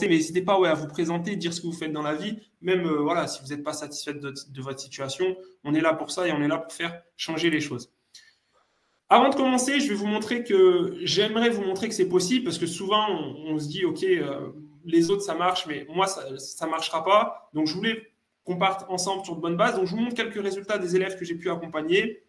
mais n'hésitez pas à vous présenter, dire ce que vous faites dans la vie. Même voilà, si vous n'êtes pas satisfait de votre situation, on est là pour ça et on est là pour faire changer les choses. Avant de commencer, j'aimerais vous montrer que c'est possible parce que souvent on se dit ok, les autres ça marche, mais moi ça ne marchera pas. Donc je voulais qu'on parte ensemble sur de bonnes bases. Donc je vous montre quelques résultats des élèves que j'ai pu accompagner.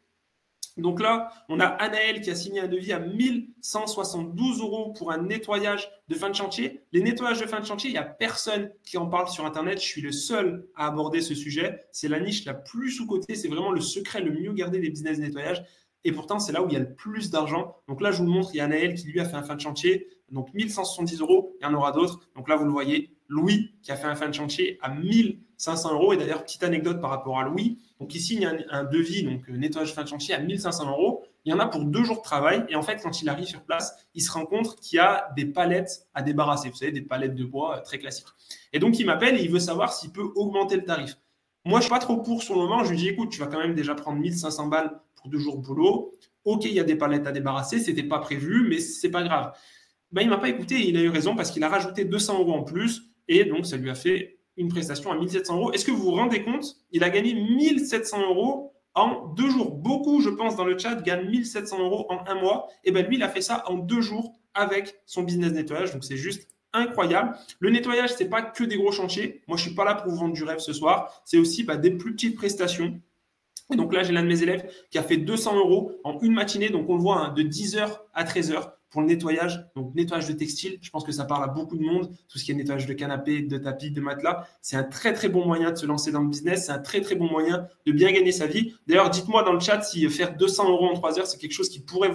Donc là, on a Anaël qui a signé un devis à 1172 € pour un nettoyage de fin de chantier. Les nettoyages de fin de chantier, il n'y a personne qui en parle sur Internet. Je suis le seul à aborder ce sujet. C'est la niche la plus sous-cotée. C'est vraiment le secret le mieux gardé des business de nettoyage. Et pourtant, c'est là où il y a le plus d'argent. Donc là, je vous le montre, il y a Anaël qui lui a fait un fin de chantier. Donc 1170 €, il y en aura d'autres. Donc là, vous le voyez, Louis qui a fait un fin de chantier à 1500 €. Et d'ailleurs, petite anecdote par rapport à Louis. Donc il signe un devis, donc nettoyage fin de chantier à 1500 €. Il y en a pour 2 jours de travail. Et en fait, quand il arrive sur place, il se rend compte qu'il y a des palettes à débarrasser. Vous savez, des palettes de bois très classiques. Et donc, il m'appelle et il veut savoir s'il peut augmenter le tarif. Moi, je ne suis pas trop pour sur le moment. Je lui dis, écoute, tu vas quand même déjà prendre 1500 balles pour 2 jours de boulot. Ok, il y a des palettes à débarrasser. Ce n'était pas prévu, mais ce n'est pas grave. Ben, il ne m'a pas écouté et il a eu raison parce qu'il a rajouté 200 € en plus. Et donc, ça lui a fait une prestation à 1700 €. Est-ce que vous vous rendez compte? Il a gagné 1700 € en 2 jours. Beaucoup, je pense, dans le chat, gagnent 1700 € en 1 mois. Et bien, lui, il a fait ça en 2 jours avec son business nettoyage. Donc, c'est juste incroyable. Le nettoyage, ce n'est pas que des gros chantiers. Moi, je ne suis pas là pour vous vendre du rêve ce soir. C'est aussi des plus petites prestations. Et donc là, j'ai l'un de mes élèves qui a fait 200 € en une matinée. Donc, on le voit de 10h à 13h pour le nettoyage. Donc, nettoyage de textile. Je pense que ça parle à beaucoup de monde. Tout ce qui est nettoyage de canapé, de tapis, de matelas. C'est un très, très bon moyen de se lancer dans le business. C'est un très, très bon moyen de bien gagner sa vie. D'ailleurs, dites-moi dans le chat si faire 200 € en 3 heures, c'est quelque chose qui pourrait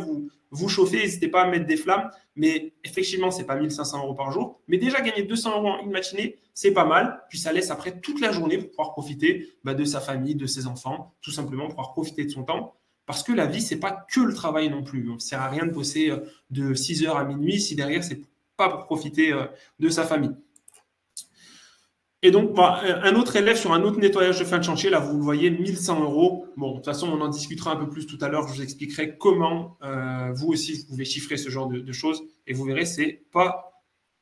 vous chauffer. N'hésitez pas à mettre des flammes. Mais effectivement, ce n'est pas 1500 € par jour. Mais déjà, gagner 200 € en une matinée, c'est pas mal. Puis ça laisse après toute la journée pour pouvoir profiter de sa famille, de ses enfants, tout simplement pour pouvoir profiter de son temps. Parce que la vie, ce n'est pas que le travail non plus. Ça ne sert à rien de bosser de 6h à minuit si derrière, ce n'est pas pour profiter de sa famille. Et donc, un autre élève sur un autre nettoyage de fin de chantier, là, vous le voyez, 1100 €. Bon, de toute façon, on en discutera un peu plus tout à l'heure. Je vous expliquerai comment vous aussi, vous pouvez chiffrer ce genre de choses. Et vous verrez, c'est pas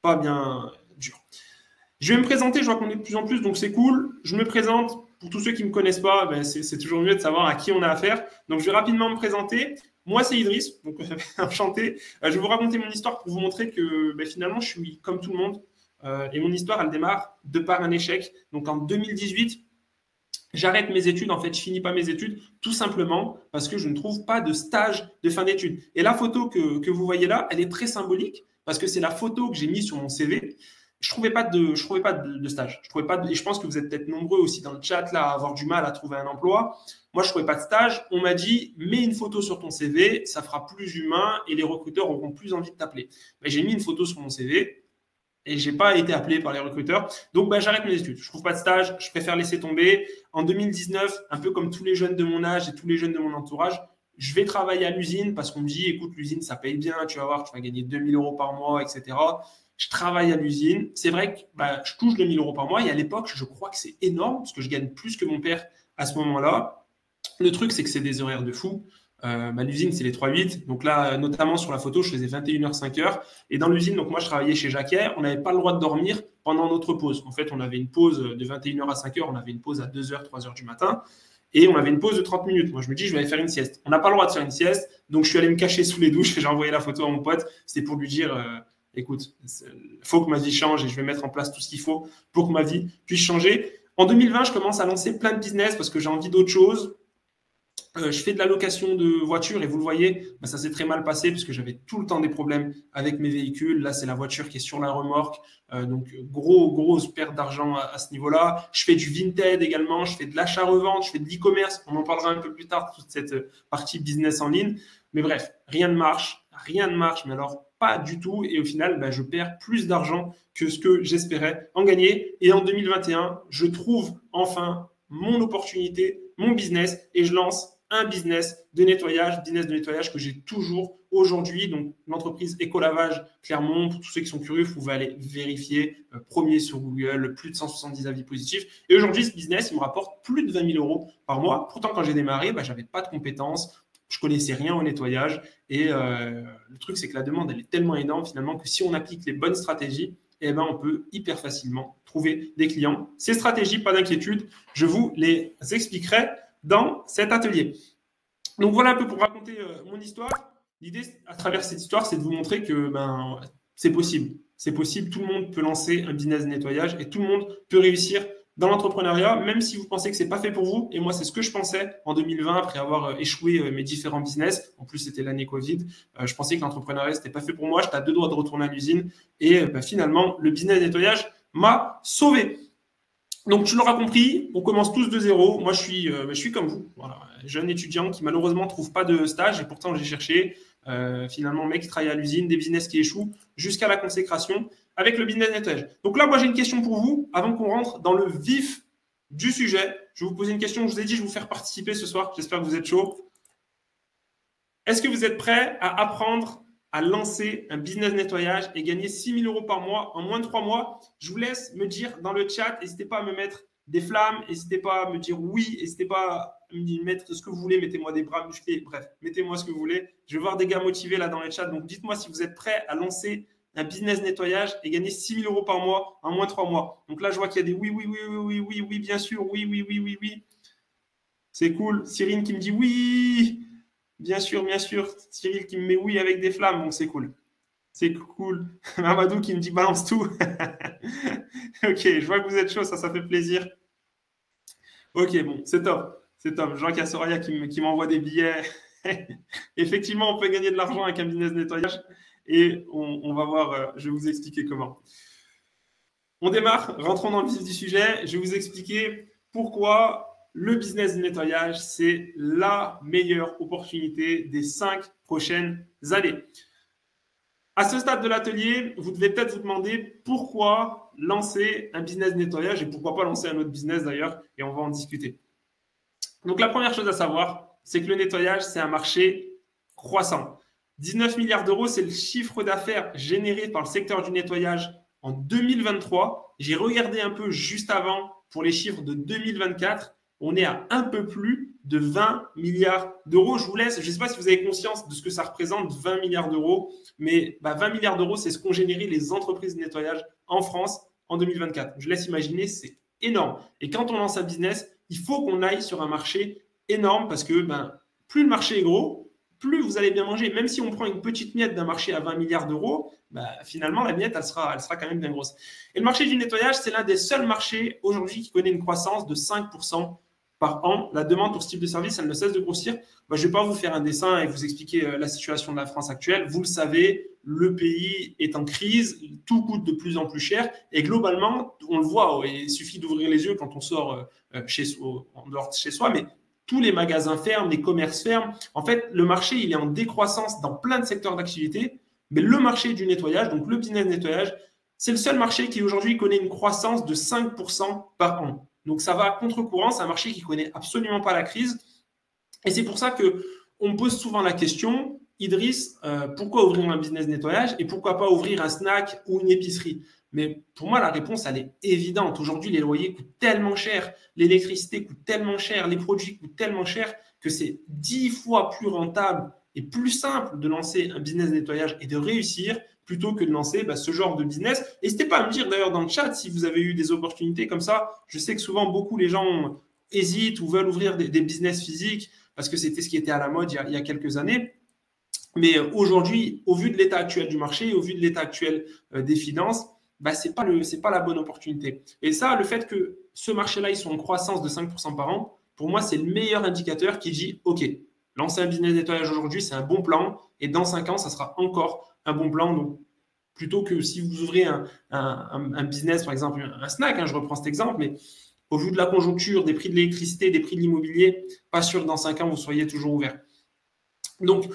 bien dur. Je vais me présenter, je vois qu'on est de plus en plus, donc c'est cool. Je me présente. Pour tous ceux qui ne me connaissent pas, c'est toujours mieux de savoir à qui on a affaire. Donc, je vais rapidement me présenter. Moi, c'est Idriss, donc enchanté. Je vais vous raconter mon histoire pour vous montrer que finalement, je suis comme tout le monde. Et mon histoire, elle démarre de par un échec. Donc, en 2018, j'arrête mes études. En fait, je finis pas mes études tout simplement parce que je ne trouve pas de stage de fin d'études. Et la photo que vous voyez là, elle est très symbolique parce que c'est la photo que j'ai mise sur mon CV. Je trouvais pas de stage. Et je pense que vous êtes peut-être nombreux aussi dans le chat là à avoir du mal à trouver un emploi. Moi, je trouvais pas de stage. On m'a dit, mets une photo sur ton CV, ça fera plus humain et les recruteurs auront plus envie de t'appeler. J'ai mis une photo sur mon CV et j'ai pas été appelé par les recruteurs. Donc, j'arrête mes études. Je trouve pas de stage. Je préfère laisser tomber. En 2019, un peu comme tous les jeunes de mon âge et tous les jeunes de mon entourage, je vais travailler à l'usine parce qu'on me dit, écoute, l'usine, ça paye bien. Tu vas voir, tu vas gagner 2000 € par mois, etc. Je travaille à l'usine. C'est vrai que je touche 2000 € par mois. Et à l'époque, je crois que c'est énorme parce que je gagne plus que mon père à ce moment-là. Le truc, c'est que c'est des horaires de fou. L'usine, c'est les 3-8. Donc là, notamment sur la photo, je faisais 21h, 5h. Et dans l'usine, donc moi, je travaillais chez Jacquet. On n'avait pas le droit de dormir pendant notre pause. En fait, on avait une pause de 21h à 5h. On avait une pause à 2h, 3h du matin. Et on avait une pause de 30 minutes. Moi, je me dis, je vais aller faire une sieste. On n'a pas le droit de faire une sieste. Donc, je suis allé me cacher sous les douches et j'ai envoyé la photo à mon pote. C'était pour lui dire, écoute, il faut que ma vie change et je vais mettre en place tout ce qu'il faut pour que ma vie puisse changer. En 2020, je commence à lancer plein de business parce que j'ai envie d'autre chose. Je fais de la location de voitures et vous le voyez, ça s'est très mal passé parce que j'avais tout le temps des problèmes avec mes véhicules. Là, c'est la voiture qui est sur la remorque. Donc, grosse perte d'argent à ce niveau-là. Je fais du Vinted également. Je fais de l'achat-revente. Je fais de l'e-commerce. On en parlera un peu plus tard, toute cette partie business en ligne. Mais bref, rien ne marche. Rien ne marche, mais alors pas du tout. Et au final, je perds plus d'argent que ce que j'espérais en gagner. Et en 2021, je trouve enfin mon opportunité, mon business et je lance un business de nettoyage que j'ai toujours aujourd'hui. Donc, l'entreprise Écolavage Clermont, pour tous ceux qui sont curieux, vous pouvez aller vérifier. Premier sur Google, plus de 170 avis positifs. Et aujourd'hui, ce business, il me rapporte plus de 20 000 € par mois. Pourtant, quand j'ai démarré, je n'avais pas de compétences. Je connaissais rien au nettoyage. Et le truc, c'est que la demande, elle est tellement énorme finalement que si on applique les bonnes stratégies, eh ben, on peut hyper facilement trouver des clients. Ces stratégies, pas d'inquiétude, je vous les expliquerai dans cet atelier. Donc voilà un peu pour raconter mon histoire. L'idée à travers cette histoire, c'est de vous montrer que c'est possible. C'est possible, tout le monde peut lancer un business de nettoyage et tout le monde peut réussir dans l'entrepreneuriat, même si vous pensez que ce n'est pas fait pour vous. Et moi, c'est ce que je pensais en 2020 après avoir échoué mes différents business. En plus, c'était l'année Covid. Je pensais que l'entrepreneuriat, ce n'était pas fait pour moi. J'étais à 2 doigts de retourner à l'usine. Et finalement, le business de nettoyage m'a sauvé. Donc, tu l'auras compris, on commence tous de zéro. Moi, je suis comme vous, voilà, jeune étudiant qui malheureusement ne trouve pas de stage et pourtant j'ai cherché. Finalement, mec qui travaille à l'usine, des business qui échouent jusqu'à la consécration avec le business nettoyage. Donc là, moi, j'ai une question pour vous avant qu'on rentre dans le vif du sujet. Je vais vous poser une question. Je vous ai dit, je vais vous faire participer ce soir. J'espère que vous êtes chaud. Est-ce que vous êtes prêts à apprendre à lancer un business nettoyage et gagner 6 000 € par mois en moins de 3 mois? Je vous laisse me dire dans le chat. N'hésitez pas à me mettre des flammes. N'hésitez pas à me dire oui. N'hésitez pas à me mettre ce que vous voulez. Mettez-moi des bras musclés. Bref, mettez-moi ce que vous voulez. Je vais voir des gars motivés là dans le chat. Donc, dites-moi si vous êtes prêts à lancer un business nettoyage et gagner 6 000 € par mois en moins de 3 mois. Donc là, je vois qu'il y a des oui, oui, oui, oui, oui, oui, oui, bien sûr. Oui, oui, oui, oui, oui. C'est cool. Cyrine qui me dit oui. Bien sûr, bien sûr. Cyril qui me met oui avec des flammes, donc c'est cool. C'est cool. Mamadou qui me dit balance tout. Ok, je vois que vous êtes chaud, ça fait plaisir. Ok, bon, c'est top. C'est top. Jean Cassoria qui m'envoie des billets. Effectivement, on peut gagner de l'argent avec un business nettoyage et on va voir, je vais vous expliquer comment. On démarre, rentrons dans le vif du sujet. Je vais vous expliquer pourquoi le business de nettoyage, c'est la meilleure opportunité des 5 prochaines années. À ce stade de l'atelier, vous devez peut-être vous demander pourquoi lancer un business de nettoyage et pourquoi pas lancer un autre business d'ailleurs, et on va en discuter. Donc la première chose à savoir, c'est que le nettoyage, c'est un marché croissant. 19 milliards d'euros, c'est le chiffre d'affaires généré par le secteur du nettoyage en 2023. J'ai regardé un peu juste avant pour les chiffres de 2024. On est à un peu plus de 20 milliards d'euros. Je vous laisse, je ne sais pas si vous avez conscience de ce que ça représente, 20 milliards d'euros, mais 20 milliards d'euros, c'est ce qu'ont généré les entreprises de nettoyage en France en 2024. Je laisse imaginer, c'est énorme. Et quand on lance un business, il faut qu'on aille sur un marché énorme parce que plus le marché est gros, plus vous allez bien manger. Même si on prend une petite miette d'un marché à 20 milliards d'euros, finalement, la miette, elle sera quand même bien grosse. Et le marché du nettoyage, c'est l'un des seuls marchés aujourd'hui qui connaît une croissance de 5% par an. La demande pour ce type de service, elle ne cesse de grossir. Je ne vais pas vous faire un dessin et vous expliquer la situation de la France actuelle. Vous le savez, le pays est en crise, tout coûte de plus en plus cher et globalement, on le voit, il suffit d'ouvrir les yeux quand on sort en dehors de chez soi, mais tous les magasins ferment, les commerces ferment. En fait, le marché, il est en décroissance dans plein de secteurs d'activité, mais le marché du nettoyage, donc le business nettoyage, c'est le seul marché qui aujourd'hui connaît une croissance de 5% par an. Donc, ça va à contre-courant. C'est un marché qui ne connaît absolument pas la crise. Et c'est pour ça qu'on me pose souvent la question, Idriss, pourquoi ouvrir un business nettoyage et pourquoi pas ouvrir un snack ou une épicerie? Mais pour moi, la réponse, elle est évidente. Aujourd'hui, les loyers coûtent tellement cher, l'électricité coûte tellement cher, les produits coûtent tellement cher que c'est 10 fois plus rentable et plus simple de lancer un business nettoyage et de réussir plutôt que de lancer ce genre de business. N'hésitez pas à me dire d'ailleurs dans le chat si vous avez eu des opportunités comme ça. Je sais que souvent, beaucoup les gens hésitent ou veulent ouvrir des business physiques parce que c'était ce qui était à la mode il y a quelques années. Mais aujourd'hui, au vu de l'état actuel du marché, au vu de l'état actuel des finances, c'est pas la bonne opportunité. Et ça, le fait que ce marché-là, ils sont en croissance de 5% par an, pour moi, c'est le meilleur indicateur qui dit, OK, lancer un business nettoyage aujourd'hui, c'est un bon plan. Et dans 5 ans, ça sera encore un bon plan. Donc, plutôt que si vous ouvrez un business, par exemple, un snack, je reprends cet exemple, mais au vu de la conjoncture, des prix de l'électricité, des prix de l'immobilier, pas sûr que dans 5 ans, vous soyez toujours ouvert. Donc,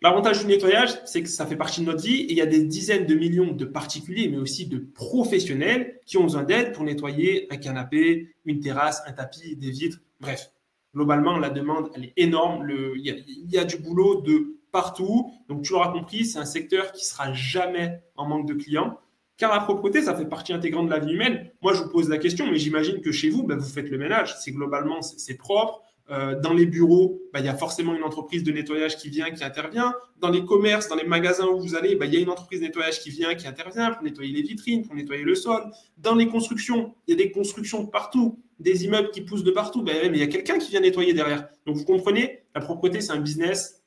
l'avantage du nettoyage, c'est que ça fait partie de notre vie et il y a des dizaines de millions de particuliers, mais aussi de professionnels qui ont besoin d'aide pour nettoyer un canapé, une terrasse, un tapis, des vitres. Bref, globalement, la demande, elle est énorme. Il y a du boulot de partout. Donc, tu l'auras compris, c'est un secteur qui ne sera jamais en manque de clients. Car la propreté, ça fait partie intégrante de la vie humaine. Moi, je vous pose la question, mais j'imagine que chez vous, vous faites le ménage. C'est globalement, c'est propre. Dans les bureaux, il y a forcément une entreprise de nettoyage qui vient, qui intervient. Dans les commerces, dans les magasins où vous allez, il y a une entreprise de nettoyage qui vient, qui intervient pour nettoyer les vitrines, pour nettoyer le sol. Dans les constructions, il y a des constructions de partout, des immeubles qui poussent de partout, mais il y a quelqu'un qui vient nettoyer derrière. Donc, vous comprenez, la propreté, c'est un business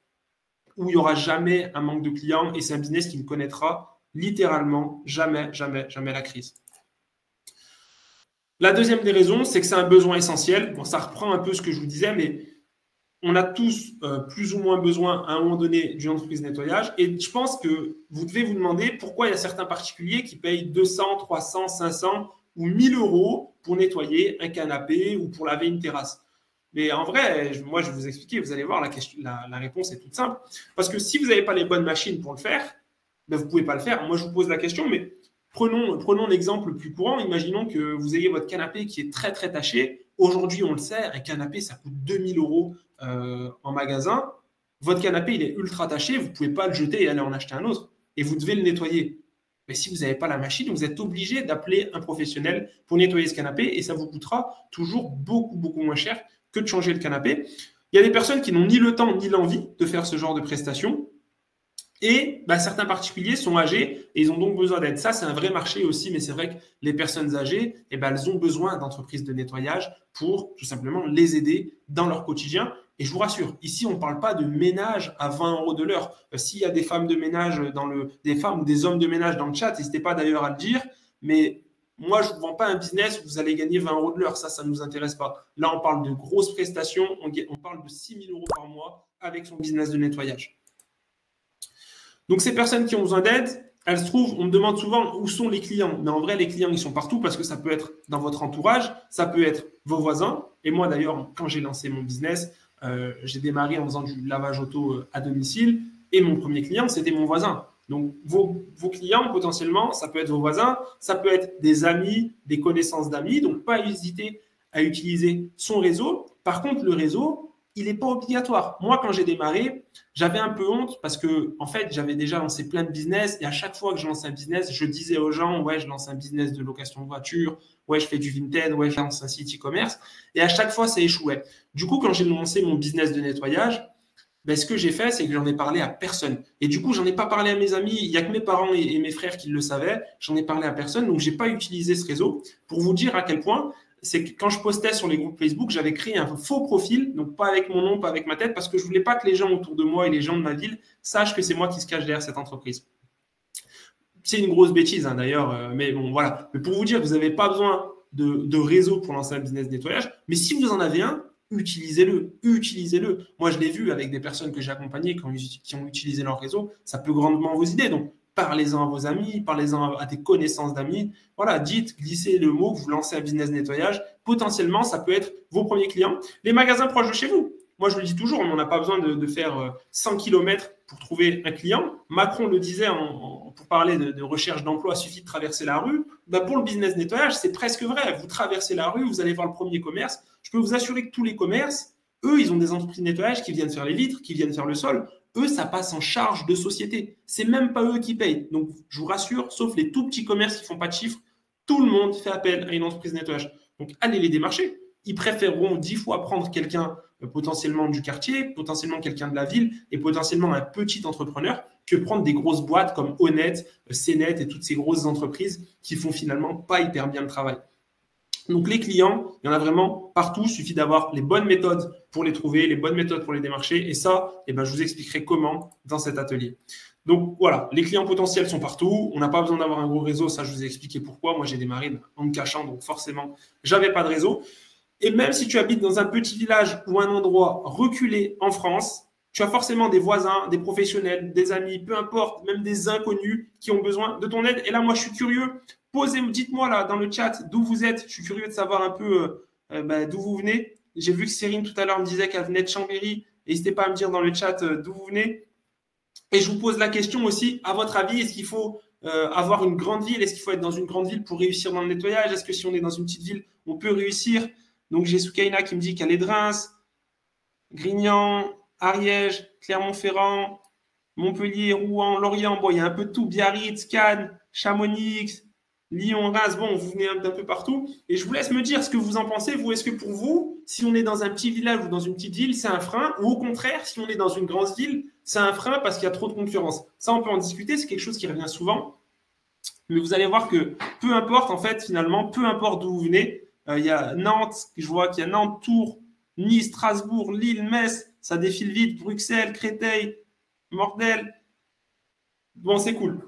où il n'y aura jamais un manque de clients et c'est un business qui ne connaîtra littéralement jamais, jamais, jamais la crise. La deuxième des raisons, c'est que c'est un besoin essentiel. Bon, ça reprend un peu ce que je vous disais, mais on a tous plus ou moins besoin à un moment donné d'une entreprise de nettoyage. Et je pense que vous devez vous demander pourquoi il y a certains particuliers qui payent 200, 300, 500 ou 1000 euros pour nettoyer un canapé ou pour laver une terrasse. Mais en vrai, moi, je vais vous expliquer, vous allez voir, la réponse est toute simple. Parce que si vous n'avez pas les bonnes machines pour le faire, ben, vous ne pouvez pas le faire. Moi, je vous pose la question, mais prenons l'exemple le plus courant. Imaginons que vous ayez votre canapé qui est très, très taché. Aujourd'hui, on le sait, un canapé, ça coûte 2000 euros en magasin. Votre canapé, il est ultra taché. Vous ne pouvez pas le jeter et aller en acheter un autre. Et vous devez le nettoyer. Mais si vous n'avez pas la machine, vous êtes obligé d'appeler un professionnel pour nettoyer ce canapé et ça vous coûtera toujours beaucoup, beaucoup moins cher que de changer le canapé. Il y a des personnes qui n'ont ni le temps ni l'envie de faire ce genre de prestations. Et certains particuliers sont âgés et ils ont donc besoin d'aide. Ça, c'est un vrai marché aussi, mais c'est vrai que les personnes âgées, elles ont besoin d'entreprises de nettoyage pour tout simplement les aider dans leur quotidien. Et je vous rassure, ici, on ne parle pas de ménage à 20 euros de l'heure. S'il y a des femmes de ménage, des femmes ou des hommes de ménage dans le chat, n'hésitez pas d'ailleurs à le dire. Mais moi, je ne vous vends pas un business où vous allez gagner 20 euros de l'heure. Ça ne nous intéresse pas. Là, on parle de grosses prestations. On parle de 6 000 euros par mois avec son business de nettoyage. Donc, ces personnes qui ont besoin d'aide, elles se trouvent, on me demande souvent où sont les clients. Mais en vrai, les clients, ils sont partout parce que ça peut être dans votre entourage, ça peut être vos voisins. Et moi, d'ailleurs, quand j'ai lancé mon business, j'ai démarré en faisant du lavage auto à domicile. Et mon premier client, c'était mon voisin. Donc, vos clients, potentiellement, ça peut être vos voisins, ça peut être des amis, des connaissances d'amis. Donc, pas hésiter à utiliser son réseau. Par contre, le réseau, il n'est pas obligatoire. Moi, quand j'ai démarré, j'avais un peu honte parce que, en fait, j'avais déjà lancé plein de business et à chaque fois que je lançais un business, je disais aux gens, ouais, je lance un business de location de voiture, ouais, je fais du Vinted, ouais, je lance un site e-commerce et à chaque fois, ça échouait. Du coup, quand j'ai lancé mon business de nettoyage, ce que j'ai fait, c'est que j'en ai parlé à personne. Et du coup, j'en ai pas parlé à mes amis. Il n'y a que mes parents et mes frères qui le savaient. J'en ai parlé à personne. Donc, j'ai pas utilisé ce réseau pour vous dire à quel point c'est que quand je postais sur les groupes Facebook, j'avais créé un faux profil, donc pas avec mon nom, pas avec ma tête, parce que je voulais pas que les gens autour de moi et les gens de ma ville sachent que c'est moi qui se cache derrière cette entreprise. C'est une grosse bêtise, hein, d'ailleurs, mais bon, voilà. Mais pour vous dire, vous n'avez pas besoin de réseau pour lancer un business de nettoyage, mais si vous en avez un, utilisez-le, utilisez-le. Moi, je l'ai vu avec des personnes que j'ai accompagnées qui ont utilisé leur réseau, ça peut grandement vos idées. Donc, parlez-en à vos amis, parlez-en à des connaissances d'amis. Voilà, glissez le mot que vous lancez un business nettoyage. Potentiellement, ça peut être vos premiers clients. Les magasins proches de chez vous. Moi, je le dis toujours, on n'a pas besoin de faire 100 km pour trouver un client. Macron le disait pour parler de recherche d'emploi, il suffit de traverser la rue. Pour le business nettoyage, c'est presque vrai. Vous traversez la rue, vous allez voir le premier commerce. Je peux vous assurer que tous les commerces, eux, ils ont des entreprises de nettoyage qui viennent faire les vitres, qui viennent faire le sol. Eux, ça passe en charge de société. C'est même pas eux qui payent. Donc, je vous rassure, sauf les tout petits commerces qui font pas de chiffres, tout le monde fait appel à une entreprise de nettoyage. Donc, allez les démarcher. Ils préféreront 10 fois prendre quelqu'un potentiellement du quartier, potentiellement quelqu'un de la ville et potentiellement un petit entrepreneur que prendre des grosses boîtes comme Honnête, CNET et toutes ces grosses entreprises qui font finalement pas hyper bien le travail. Donc, les clients, il y en a vraiment partout. Il suffit d'avoir les bonnes méthodes pour les trouver, les bonnes méthodes pour les démarcher. Et ça, je vous expliquerai comment dans cet atelier. Donc, voilà, les clients potentiels sont partout. On n'a pas besoin d'avoir un gros réseau. Ça, je vous ai expliqué pourquoi. Moi, j'ai démarré en me cachant. Donc, forcément, je n'avais pas de réseau. Et même si tu habites dans un petit village ou un endroit reculé en France, tu as forcément des voisins, des professionnels, des amis, peu importe, même des inconnus qui ont besoin de ton aide. Et là, moi, je suis curieux. Dites-moi là dans le chat d'où vous êtes. Je suis curieux de savoir un peu d'où vous venez. J'ai vu que Cérine tout à l'heure me disait qu'elle venait de Chambéry. N'hésitez pas à me dire dans le chat d'où vous venez. Et je vous pose la question aussi, à votre avis, est-ce qu'il faut avoir une grande ville? Est-ce qu'il faut être dans une grande ville pour réussir dans le nettoyage? Est-ce que si on est dans une petite ville, on peut réussir? Donc, j'ai Soukaina qui me dit qu'elle est de Reims, Grignan, Ariège, Clermont-Ferrand, Montpellier, Rouen, Lorient. Bon, il y a un peu de tout. Biarritz, Cannes, Chamonix, Lyon, Reims, bon, vous venez d'un peu partout. Et je vous laisse me dire ce que vous en pensez. Vous, est-ce que pour vous, si on est dans un petit village ou dans une petite ville, c'est un frein? Ou au contraire, si on est dans une grande ville, c'est un frein parce qu'il y a trop de concurrence? Ça, on peut en discuter. C'est quelque chose qui revient souvent. Mais vous allez voir que peu importe, en fait, finalement, peu importe d'où vous venez, il y a Nantes, je vois qu'il y a Nantes, Tours, Nice, Strasbourg, Lille, Metz, ça défile vite, Bruxelles, Créteil, Mordel. Bon, c'est cool.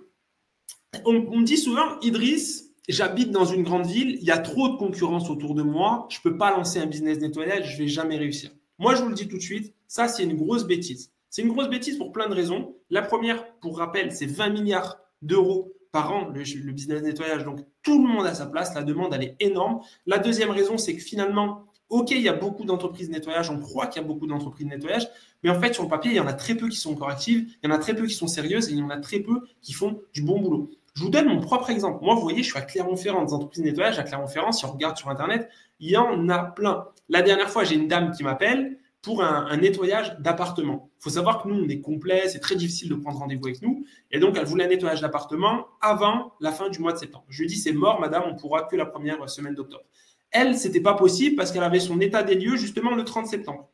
On me dit souvent, Idriss, j'habite dans une grande ville, il y a trop de concurrence autour de moi, je ne peux pas lancer un business nettoyage, je ne vais jamais réussir. Moi, je vous le dis tout de suite, ça, c'est une grosse bêtise. C'est une grosse bêtise pour plein de raisons. La première, pour rappel, c'est 20 milliards d'euros par an, le business nettoyage. Donc, tout le monde a sa place. La demande, elle est énorme. La deuxième raison, c'est que finalement, OK, il y a beaucoup d'entreprises de nettoyage. On croit qu'il y a beaucoup d'entreprises de nettoyage. Mais en fait, sur le papier, il y en a très peu qui sont encore actives. Il y en a très peu qui sont sérieuses et il y en a très peu qui font du bon boulot. Je vous donne mon propre exemple. Moi, vous voyez, je suis à Clermont-Ferrand, des entreprises de nettoyage. À Clermont-Ferrand, si on regarde sur Internet, il y en a plein. La dernière fois, j'ai une dame qui m'appelle pour un nettoyage d'appartement. Il faut savoir que nous, on est complet, c'est très difficile de prendre rendez-vous avec nous. Et donc, elle voulait un nettoyage d'appartement avant la fin du mois de septembre. Je lui ai dit, c'est mort, madame, on ne pourra que la première semaine d'octobre. Elle, ce n'était pas possible parce qu'elle avait son état des lieux justement le 30 septembre.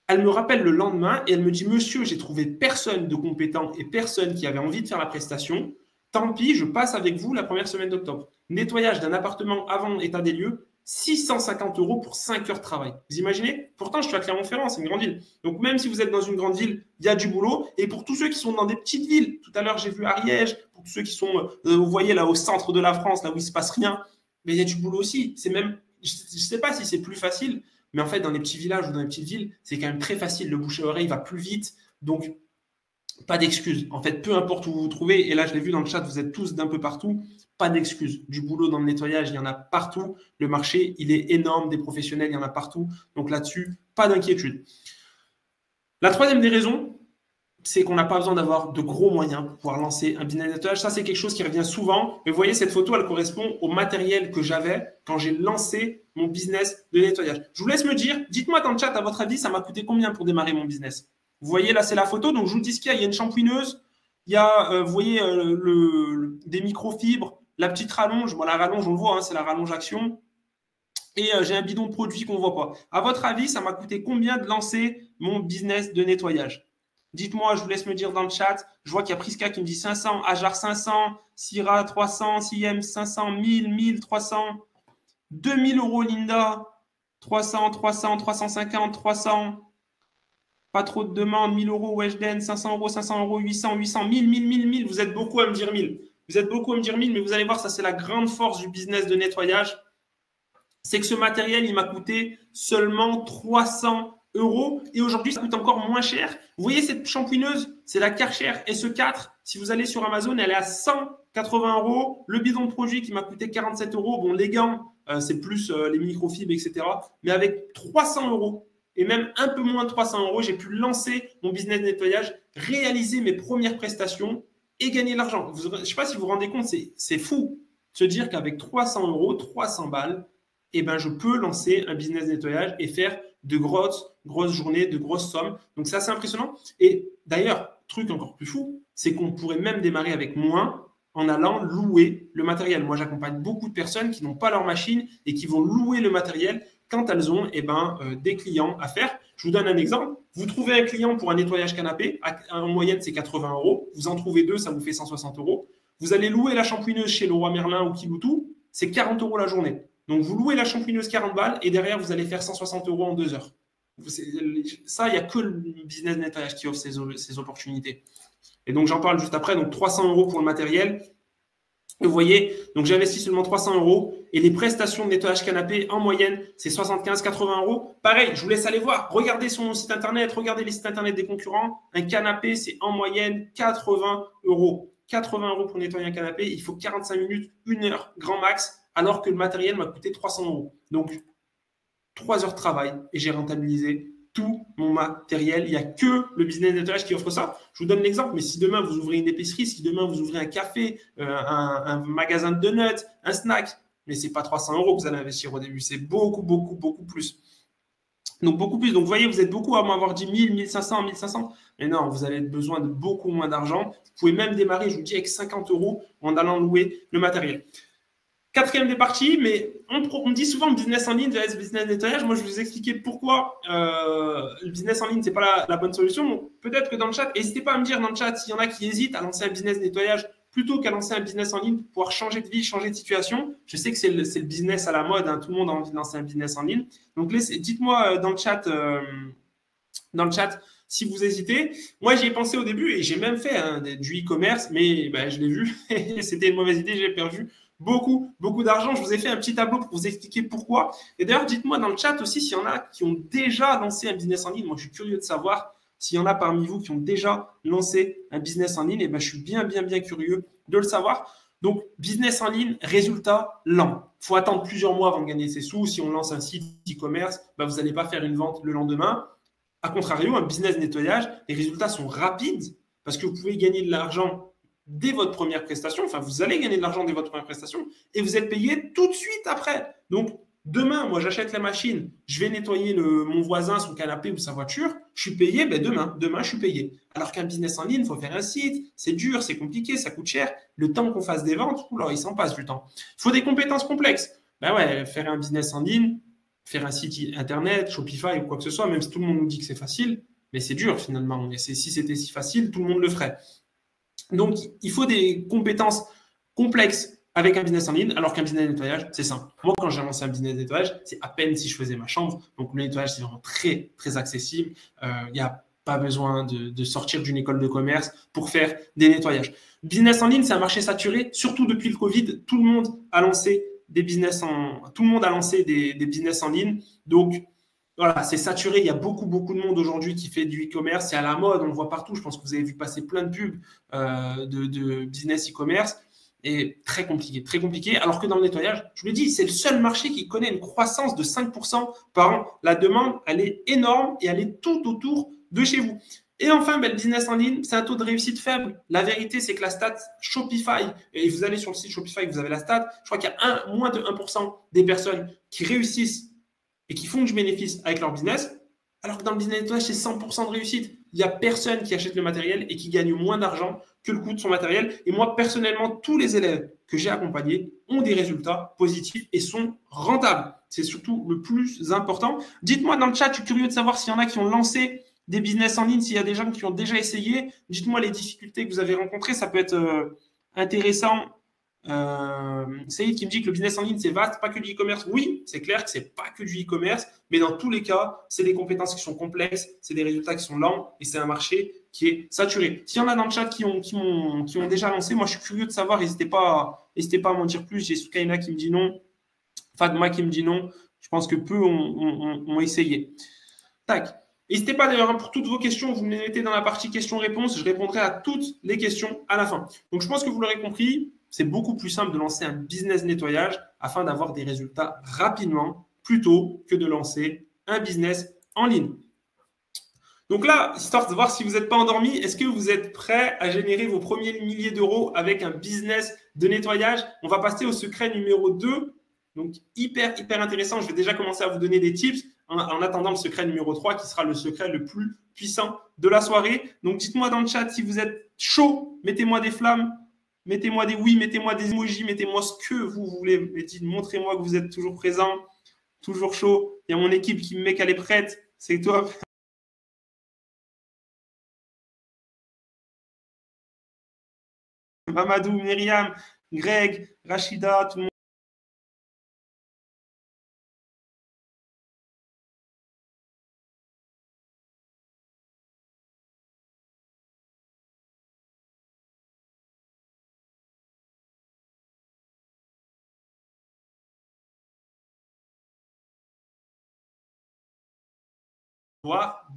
Elle me rappelle le lendemain et elle me dit, monsieur, j'ai trouvé personne de compétent et personne qui avait envie de faire la prestation. Tant pis, je passe avec vous la première semaine d'octobre. Nettoyage d'un appartement avant état des lieux, 650 € pour 5 heures de travail. Vous imaginez? Pourtant, je suis à Clermont-Ferrand, c'est une grande ville. Donc, même si vous êtes dans une grande ville, il y a du boulot. Et pour tous ceux qui sont dans des petites villes, tout à l'heure, j'ai vu Ariège, pour tous ceux qui sont, vous voyez, là, au centre de la France, là où il ne se passe rien, mais il y a du boulot aussi. C'est même, je ne sais pas si c'est plus facile, mais en fait, dans les petits villages ou dans les petites villes, c'est quand même très facile. Le bouche à oreille va plus vite. Donc, pas d'excuses. En fait, peu importe où vous vous trouvez, et là, je l'ai vu dans le chat, vous êtes tous d'un peu partout, pas d'excuses. Du boulot dans le nettoyage, il y en a partout. Le marché, il est énorme. Des professionnels, il y en a partout. Donc là-dessus, pas d'inquiétude. La troisième des raisons, c'est qu'on n'a pas besoin d'avoir de gros moyens pour pouvoir lancer un business de nettoyage. Ça, c'est quelque chose qui revient souvent. Mais vous voyez, cette photo, elle correspond au matériel que j'avais quand j'ai lancé mon business de nettoyage. Je vous laisse me dire, dites-moi dans le chat, à votre avis, ça m'a coûté combien pour démarrer mon business? Vous voyez, là, c'est la photo. Donc, je vous dis ce qu'il y a. Il y a une shampooineuse. Il y a, vous voyez, des microfibres, la petite rallonge. Bon, la rallonge, on le voit, hein, c'est la rallonge action. Et j'ai un bidon de produit qu'on ne voit pas. À votre avis, ça m'a coûté combien de lancer mon business de nettoyage? Dites-moi, je vous laisse me dire dans le chat. Je vois qu'il y a Priska qui me dit 500, Ajar 500, Syrah 300, Siem 500, 1000, 1300, 2000 € Linda, 300, 300, 350, 300. Pas trop de demandes, 1000 € Weshden, 500 €, 500 €, 800, 800, 1000, 1000, 1000, 1000. Vous êtes beaucoup à me dire 1000. Vous êtes beaucoup à me dire 1000, mais vous allez voir, ça c'est la grande force du business de nettoyage. C'est que ce matériel, il m'a coûté seulement 300 € et aujourd'hui, ça coûte encore moins cher. Vous voyez cette shampooineuse, c'est la Karcher SE4. Si vous allez sur Amazon, elle est à 180 €. Le bidon de produit qui m'a coûté 47 €. Bon, les gants, c'est plus les microfibres, etc. Mais avec 300 € et même un peu moins de 300 €, j'ai pu lancer mon business de nettoyage, réaliser mes premières prestations et gagner de l'argent. Je ne sais pas si vous vous rendez compte, c'est fou de se dire qu'avec 300 €, 300 balles, eh ben, je peux lancer un business de nettoyage et faire de grosses journées, de grosses sommes. Donc, c'est assez impressionnant. Et d'ailleurs, truc encore plus fou, c'est qu'on pourrait même démarrer avec moins en allant louer le matériel. Moi, j'accompagne beaucoup de personnes qui n'ont pas leur machine et qui vont louer le matériel quand elles ont des clients à faire. Je vous donne un exemple. Vous trouvez un client pour un nettoyage canapé. En moyenne, c'est 80 €. Vous en trouvez deux, ça vous fait 160 €. Vous allez louer la shampooineuse chez Leroy Merlin ou Kiloutou, c'est 40 € la journée. Donc, vous louez la shampooineuse 40 balles et derrière, vous allez faire 160 € en 2 heures. Ça, il n'y a que le business nettoyage qui offre ces opportunités. Et donc, j'en parle juste après. Donc, 300 € pour le matériel. Et vous voyez, donc j'investis seulement 300 € et les prestations de nettoyage canapé en moyenne, c'est 75-80 €. Pareil, je vous laisse aller voir. Regardez sur mon site internet, regardez les sites internet des concurrents. Un canapé, c'est en moyenne 80 €. 80 € pour nettoyer un canapé. Il faut 45 minutes, 1 heure, grand max, alors que le matériel m'a coûté 300 €. Donc, 3 heures de travail et j'ai rentabilisé tout mon matériel. Il n'y a que le business nettoyage qui offre ça. Je vous donne l'exemple, mais si demain vous ouvrez une épicerie, si demain vous ouvrez un café, un magasin de donuts, un snack, mais ce n'est pas 300 € que vous allez investir au début, c'est beaucoup, beaucoup, beaucoup plus. Donc, beaucoup plus. Donc, vous voyez, vous êtes beaucoup à m'avoir dit 1000, 1500, 1500. Mais non, vous avez besoin de beaucoup moins d'argent. Vous pouvez même démarrer, je vous dis, avec 50 € en allant louer le matériel. Quatrième des parties, mais on dit souvent business en ligne vs business nettoyage. Moi, je vais vous expliquer pourquoi le business en ligne, ce n'est pas la bonne solution. Donc, peut-être que dans le chat, n'hésitez pas à me dire dans le chat s'il y en a qui hésitent à lancer un business nettoyage plutôt qu'à lancer un business en ligne pour pouvoir changer de vie, changer de situation. Je sais que c'est le business à la mode, hein, tout le monde a envie de lancer un business en ligne. Donc, dites-moi dans le chat si vous hésitez. Moi, j'y ai pensé au début et j'ai même fait du e-commerce, mais je l'ai vu et c'était une mauvaise idée, j'ai perdu beaucoup d'argent. Je vous ai fait un petit tableau pour vous expliquer pourquoi. Et d'ailleurs, dites-moi dans le chat aussi s'il y en a qui ont déjà lancé un business en ligne. Moi, je suis curieux de savoir s'il y en a parmi vous qui ont déjà lancé un business en ligne. Et je suis bien curieux de le savoir. Donc, business en ligne, résultat lent. Il faut attendre plusieurs mois avant de gagner ses sous. Si on lance un site e-commerce, vous n'allez pas faire une vente le lendemain. A contrario, un business nettoyage, les résultats sont rapides parce que vous pouvez gagner de l'argent dès votre première prestation. Enfin, vous allez gagner de l'argent dès votre première prestation et vous êtes payé tout de suite après. Donc, demain, moi, j'achète la machine, je vais nettoyer mon voisin, son canapé ou sa voiture, je suis payé, demain, je suis payé. Alors qu'un business en ligne, il faut faire un site, c'est dur, c'est compliqué, ça coûte cher. Le temps qu'on fasse des ventes, il s'en passe du temps. Il faut des compétences complexes. Faire un business en ligne, faire un site internet, Shopify ou quoi que ce soit, même si tout le monde nous dit que c'est facile, mais c'est dur finalement. Et si c'était si facile, tout le monde le ferait. Donc, il faut des compétences complexes avec un business en ligne, alors qu'un business nettoyage, c'est simple. Moi, quand j'ai lancé un business nettoyage, c'est à peine si je faisais ma chambre. Donc, le nettoyage, c'est vraiment très, très accessible. Il n'y a pas besoin de sortir d'une école de commerce pour faire des nettoyages. Business en ligne, c'est un marché saturé, surtout depuis le Covid. Tout le monde a lancé des business en ligne. Donc, voilà, c'est saturé. Il y a beaucoup de monde aujourd'hui qui fait du e-commerce. C'est à la mode, on le voit partout. Je pense que vous avez vu passer plein de pubs de business e-commerce. Et très compliqué. Alors que dans le nettoyage, je vous l'ai dit, c'est le seul marché qui connaît une croissance de 5% par an. La demande, elle est énorme et elle est tout autour de chez vous. Et enfin, le business en ligne, c'est un taux de réussite faible. La vérité, c'est que la stat Shopify, et vous allez sur le site Shopify, vous avez la stat, je crois qu'il y a moins de 1% des personnes qui réussissent et qui font du bénéfice avec leur business, alors que dans le business nettoyage, c'est 100% de réussite. Il n'y a personne qui achète le matériel et qui gagne moins d'argent que le coût de son matériel. Et moi, personnellement, tous les élèves que j'ai accompagnés ont des résultats positifs et sont rentables. C'est surtout le plus important. Dites-moi dans le chat, je suis curieux de savoir s'il y en a qui ont lancé des business en ligne, s'il y a des gens qui ont déjà essayé. Dites-moi les difficultés que vous avez rencontrées. Ça peut être intéressant. Saïd qui me dit que le business en ligne c'est vaste, pas que du e-commerce. Oui, c'est clair que c'est pas que du e-commerce, mais dans tous les cas, c'est des compétences qui sont complexes, c'est des résultats qui sont lents et c'est un marché qui est saturé. S'il y en a dans le chat qui ont déjà lancé, moi je suis curieux de savoir, n'hésitez pas à m'en dire plus. J'ai Soukaina qui me dit non, Fadma qui me dit non. Je pense que peu ont essayé. Tac. N'hésitez pas d'ailleurs pour toutes vos questions, vous me les mettez dans la partie questions-réponses, je répondrai à toutes les questions à la fin. Donc je pense que vous l'aurez compris, c'est beaucoup plus simple de lancer un business nettoyage afin d'avoir des résultats rapidement plutôt que de lancer un business en ligne. Donc là, histoire de voir si vous n'êtes pas endormi, est-ce que vous êtes prêts à générer vos premiers milliers d'euros avec un business de nettoyage? On va passer au secret numéro 2. Donc, hyper intéressant. Je vais déjà commencer à vous donner des tips en attendant le secret numéro 3 qui sera le secret le plus puissant de la soirée. Donc, dites-moi dans le chat si vous êtes chaud. Mettez-moi des flammes. Mettez-moi des oui, mettez-moi des emojis, mettez-moi ce que vous voulez. Montrez-moi que vous êtes toujours présent, toujours chaud. Il y a mon équipe qui me met qu'elle est prête. C'est top. Mamadou, Myriam, Greg, Rachida, tout le monde.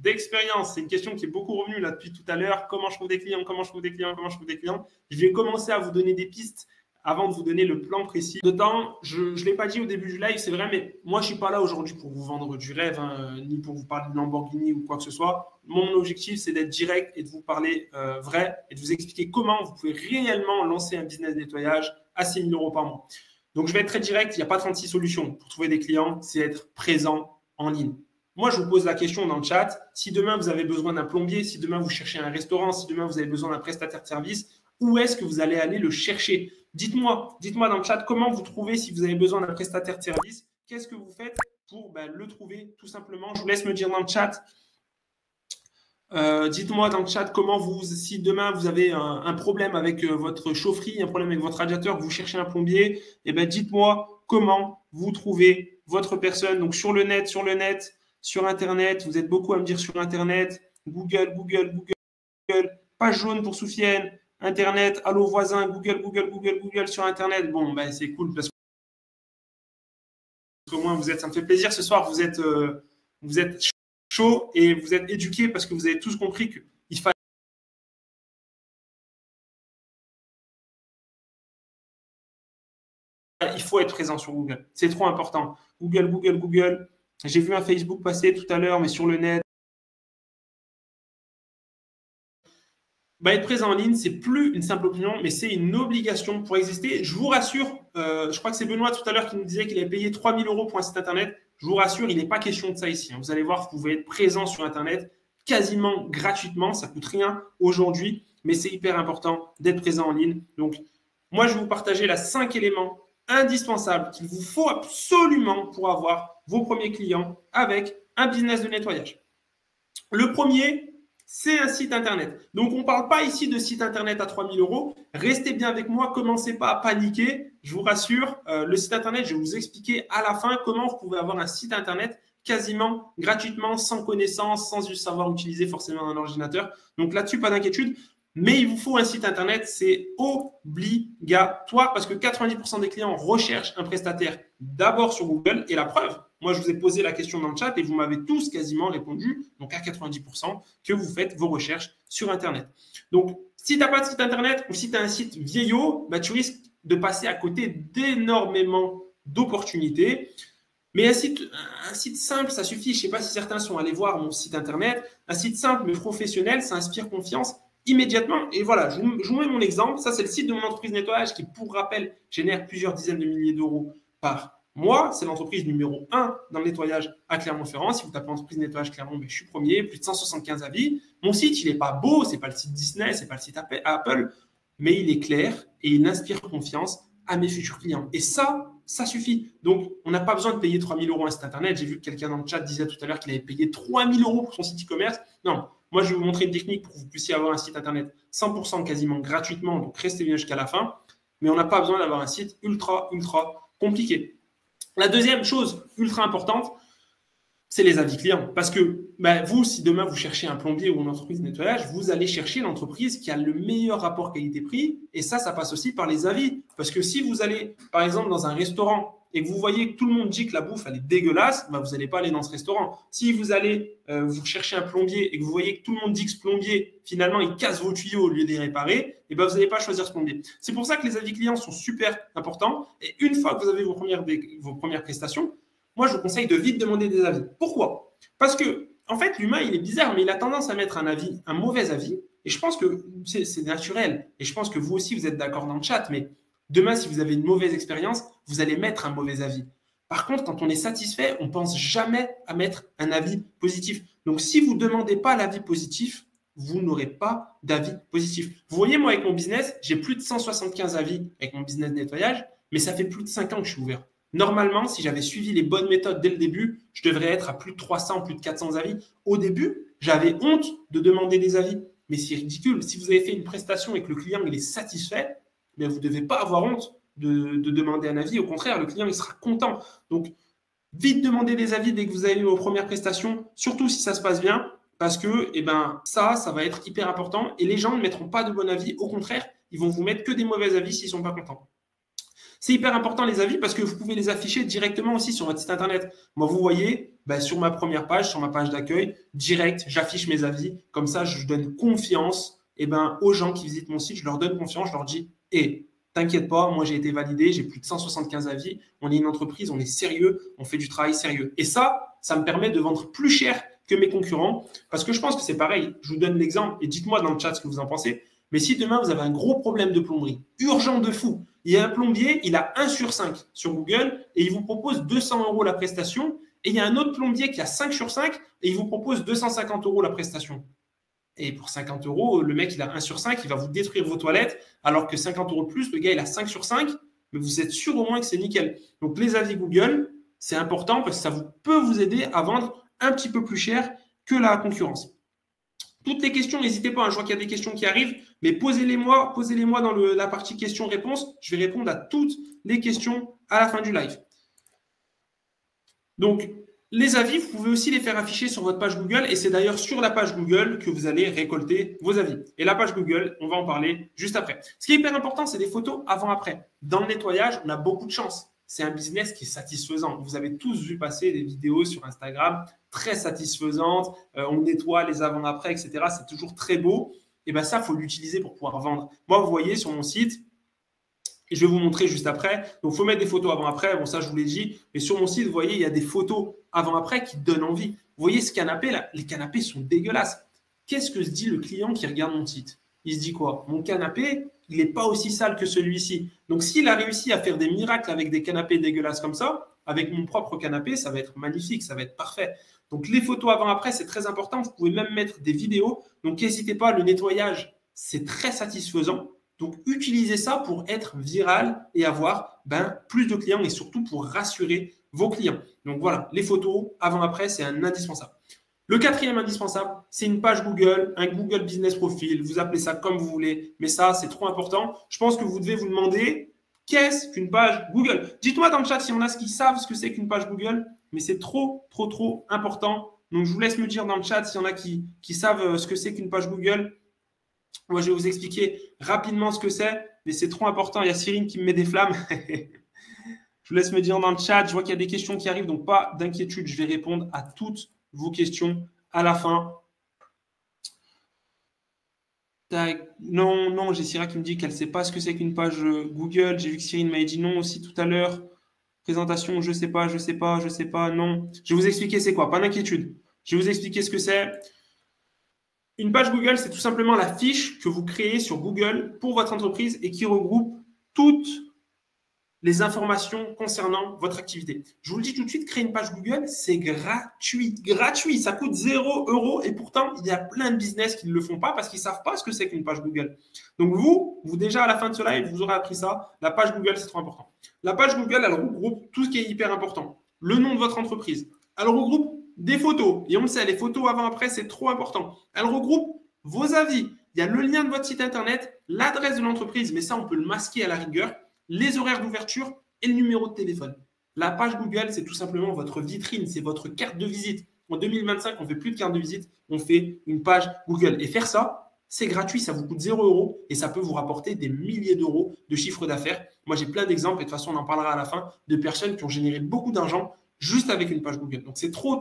D'expérience. C'est une question qui est beaucoup revenue là depuis tout à l'heure. Comment je trouve des clients? Je vais commencer à vous donner des pistes avant de vous donner le plan précis. De temps, je ne l'ai pas dit au début du live, c'est vrai, mais moi, je ne suis pas là aujourd'hui pour vous vendre du rêve, ni pour vous parler de Lamborghini ou quoi que ce soit. Mon objectif, c'est d'être direct et de vous parler vrai et de vous expliquer comment vous pouvez réellement lancer un business de nettoyage à 6 000 € par mois. Donc, je vais être très direct. Il n'y a pas 36 solutions pour trouver des clients. C'est être présent en ligne. Moi, je vous pose la question dans le chat. Si demain, vous avez besoin d'un plombier, si demain, vous cherchez un restaurant, si demain, vous avez besoin d'un prestataire de service, où est-ce que vous allez aller le chercher? Dites-moi dans le chat comment vous trouvez si vous avez besoin d'un prestataire de service. Qu'est-ce que vous faites pour le trouver tout simplement? Je vous laisse me dire dans le chat. Dites-moi dans le chat comment si demain vous avez un problème avec votre chaufferie, un problème avec votre radiateur, que vous cherchez un plombier, dites-moi comment vous trouvez votre personne. Donc sur le net, sur Internet, vous êtes beaucoup à me dire sur Internet, Google, page jaune pour Soufiane, Internet, allô voisin, Google sur Internet. Bon, c'est cool parce qu'au moins ça me fait plaisir ce soir, vous êtes chaud et vous êtes éduqués parce que vous avez tous compris qu'il fallait. Il faut être présent sur Google. C'est trop important. Google. J'ai vu un Facebook passer tout à l'heure, mais sur le net. Être présent en ligne, c'est plus une simple opinion, mais c'est une obligation pour exister. Je vous rassure, je crois que c'est Benoît tout à l'heure qui nous disait qu'il avait payé 3 000 € pour un site internet. Je vous rassure, il n'est pas question de ça ici. Vous allez voir, vous pouvez être présent sur Internet quasiment gratuitement. Ça ne coûte rien aujourd'hui, mais c'est hyper important d'être présent en ligne. Donc, moi, je vais vous partager les 5 éléments indispensables qu'il vous faut absolument pour avoir vos premiers clients avec un business de nettoyage. Le premier, c'est un site internet. Donc, on ne parle pas ici de site internet à 3 000 €. Restez bien avec moi, commencez pas à paniquer. Je vous rassure, le site internet, je vais vous expliquer à la fin comment vous pouvez avoir un site internet quasiment gratuitement, sans connaissance, sans savoir utiliser forcément un ordinateur. Donc là-dessus, pas d'inquiétude. Mais il vous faut un site internet, c'est obligatoire parce que 90% des clients recherchent un prestataire d'abord sur Google. Et la preuve, moi je vous ai posé la question dans le chat et vous m'avez tous quasiment répondu, donc à 90%, que vous faites vos recherches sur Internet. Donc si tu n'as pas de site internet ou si tu as un site vieillot, tu risques de passer à côté d'énormément d'opportunités. Mais un site simple, ça suffit. Je ne sais pas si certains sont allés voir mon site internet. Un site simple mais professionnel, ça inspire confiance immédiatement. Et voilà, je vous mets mon exemple. Ça, c'est le site de mon entreprise de nettoyage qui, pour rappel, génère plusieurs dizaines de milliers d'euros par mois. C'est l'entreprise numéro 1 dans le nettoyage à Clermont-Ferrand. Si vous tapez entreprise de nettoyage Clermont, je suis premier, plus de 175 avis. Mon site, il n'est pas beau, ce n'est pas le site Disney, ce n'est pas le site Apple, mais il est clair et il inspire confiance à mes futurs clients. Et ça suffit. Donc, on n'a pas besoin de payer 3 000 € un site internet. J'ai vu que quelqu'un dans le chat disait tout à l'heure qu'il avait payé 3 000 € pour son site e-commerce. Non, moi, je vais vous montrer une technique pour que vous puissiez avoir un site internet 100% quasiment gratuitement. Donc, restez bien jusqu'à la fin. Mais on n'a pas besoin d'avoir un site ultra compliqué. La deuxième chose ultra importante, c'est les avis clients. Parce que vous, si demain vous cherchez un plombier ou une entreprise de nettoyage, vous allez chercher l'entreprise qui a le meilleur rapport qualité-prix. Et ça passe aussi par les avis. Parce que si vous allez, par exemple, dans un restaurant et que vous voyez que tout le monde dit que la bouffe, elle est dégueulasse, vous n'allez pas aller dans ce restaurant. Si vous allez vous chercher un plombier et que vous voyez que tout le monde dit que ce plombier, finalement, il casse vos tuyaux au lieu de les réparer, vous n'allez pas choisir ce plombier. C'est pour ça que les avis clients sont super importants. Et une fois que vous avez vos premières prestations, moi, je vous conseille de vite demander des avis. Pourquoi? Parce que, en fait, l'humain, il est bizarre, mais il a tendance à mettre un mauvais avis. Et je pense que c'est naturel. Et je pense que vous aussi, vous êtes d'accord dans le chat. Mais demain, si vous avez une mauvaise expérience, vous allez mettre un mauvais avis. Par contre, quand on est satisfait, on ne pense jamais à mettre un avis positif. Donc, si vous ne demandez pas l'avis positif, vous n'aurez pas d'avis positif. Vous voyez, moi, avec mon business, j'ai plus de 175 avis avec mon business de nettoyage, mais ça fait plus de 5 ans que je suis ouvert. Normalement, si j'avais suivi les bonnes méthodes dès le début, je devrais être à plus de 300, plus de 400 avis. Au début, j'avais honte de demander des avis. Mais c'est ridicule. Si vous avez fait une prestation et que le client il est satisfait, vous ne devez pas avoir honte de demander un avis. Au contraire, le client il sera content. Donc, vite demander des avis dès que vous avez vos premières prestations, surtout si ça se passe bien, parce que ça va être hyper important. Et les gens ne mettront pas de bon avis. Au contraire, ils vont vous mettre que des mauvais avis s'ils ne sont pas contents. C'est hyper important les avis parce que vous pouvez les afficher directement aussi sur votre site internet. Moi, vous voyez, sur ma première page, sur ma page d'accueil, direct, j'affiche mes avis. Comme ça, je donne confiance aux gens qui visitent mon site. Je leur donne confiance, je leur dis t'inquiète pas, moi j'ai été validé, j'ai plus de 175 avis. On est une entreprise, on est sérieux, on fait du travail sérieux. Et ça me permet de vendre plus cher que mes concurrents parce que je pense que c'est pareil. Je vous donne l'exemple et dites-moi dans le chat ce que vous en pensez. Mais si demain, vous avez un gros problème de plomberie, urgent de fou, il y a un plombier, il a 1 sur 5 sur Google et il vous propose 200 € la prestation. Et il y a un autre plombier qui a 5 sur 5 et il vous propose 250 € la prestation. Et pour 50 euros, le mec, il a 1 sur 5, il va vous détruire vos toilettes, alors que 50 euros de plus, le gars, il a 5 sur 5, mais vous êtes sûr au moins que c'est nickel. Donc, les avis Google, c'est important parce que ça peut vous aider à vendre un petit peu plus cher que la concurrence. Toutes les questions, n'hésitez pas, hein, je vois qu'il y a des questions qui arrivent, mais posez-les-moi dans la partie questions-réponses. Je vais répondre à toutes les questions à la fin du live. Donc, les avis, vous pouvez aussi les faire afficher sur votre page Google et c'est d'ailleurs sur la page Google que vous allez récolter vos avis. Et la page Google, on va en parler juste après. Ce qui est hyper important, c'est des photos avant-après. Dans le nettoyage, on a beaucoup de chance. C'est un business qui est satisfaisant. Vous avez tous vu passer des vidéos sur Instagram très satisfaisantes. On nettoie les avant-après, etc. C'est toujours très beau. Et bien ça, il faut l'utiliser pour pouvoir vendre. Moi, vous voyez sur mon site, et je vais vous montrer juste après. Donc, il faut mettre des photos avant-après. Bon, ça, je vous l'ai dit. Mais sur mon site, vous voyez, il y a des photos avant-après qui donnent envie. Vous voyez ce canapé-là? Les canapés sont dégueulasses. Qu'est-ce que se dit le client qui regarde mon site? Il se dit quoi? Mon canapé, il n'est pas aussi sale que celui-ci. Donc, s'il a réussi à faire des miracles avec des canapés dégueulasses comme ça, avec mon propre canapé, ça va être magnifique, ça va être parfait. Donc, les photos avant-après, c'est très important. Vous pouvez même mettre des vidéos. Donc, n'hésitez pas, le nettoyage, c'est très satisfaisant. Donc, utilisez ça pour être viral et avoir plus de clients et surtout pour rassurer vos clients. Donc, voilà, les photos avant-après, c'est un indispensable. Le quatrième indispensable, c'est une page Google, un Google Business Profile. Vous appelez ça comme vous voulez, mais ça, c'est trop important. Je pense que vous devez vous demander qu'est-ce qu'une page Google. Dites-moi dans le chat si on a qui savent ce que c'est qu'une page Google, mais c'est trop important. Donc, je vous laisse me dire dans le chat s'il y en a qui savent ce que c'est qu'une page Google. Moi, je vais vous expliquer rapidement ce que c'est, mais c'est trop important. Il y a Cyrine qui me met des flammes. Je vous laisse me dire dans le chat. Je vois qu'il y a des questions qui arrivent, donc pas d'inquiétude. Je vais répondre à toutes vos questions à la fin. Non, j'ai Cyrine qui me dit qu'elle ne sait pas ce que c'est qu'une page Google. J'ai vu que Cyrine m'a dit non aussi tout à l'heure. Présentation, je ne sais pas, non. Je vais vous expliquer c'est quoi, pas d'inquiétude. Je vais vous expliquer ce que c'est. Une page Google, c'est tout simplement la fiche que vous créez sur Google pour votre entreprise et qui regroupe toutes les informations concernant votre activité. Je vous le dis tout de suite, créer une page Google, c'est gratuit. Gratuit, ça coûte 0 € et pourtant, il y a plein de business qui ne le font pas parce qu'ils ne savent pas ce que c'est qu'une page Google. Donc vous déjà à la fin de ce live, vous aurez appris ça. La page Google, c'est trop important. La page Google, elle regroupe tout ce qui est hyper important. Le nom de votre entreprise. Elle regroupe des photos. Et on le sait, les photos avant-après, c'est trop important. Elle regroupe vos avis. Il y a le lien de votre site internet, l'adresse de l'entreprise, mais ça, on peut le masquer à la rigueur, les horaires d'ouverture et le numéro de téléphone. La page Google, c'est tout simplement votre vitrine, c'est votre carte de visite. En 2025, on ne fait plus de carte de visite, on fait une page Google. Et faire ça, c'est gratuit, ça vous coûte 0 € et ça peut vous rapporter des milliers d'euros de chiffre d'affaires. Moi, j'ai plein d'exemples et de toute façon, on en parlera à la fin, de personnes qui ont généré beaucoup d'argent juste avec une page Google. Donc, c'est trop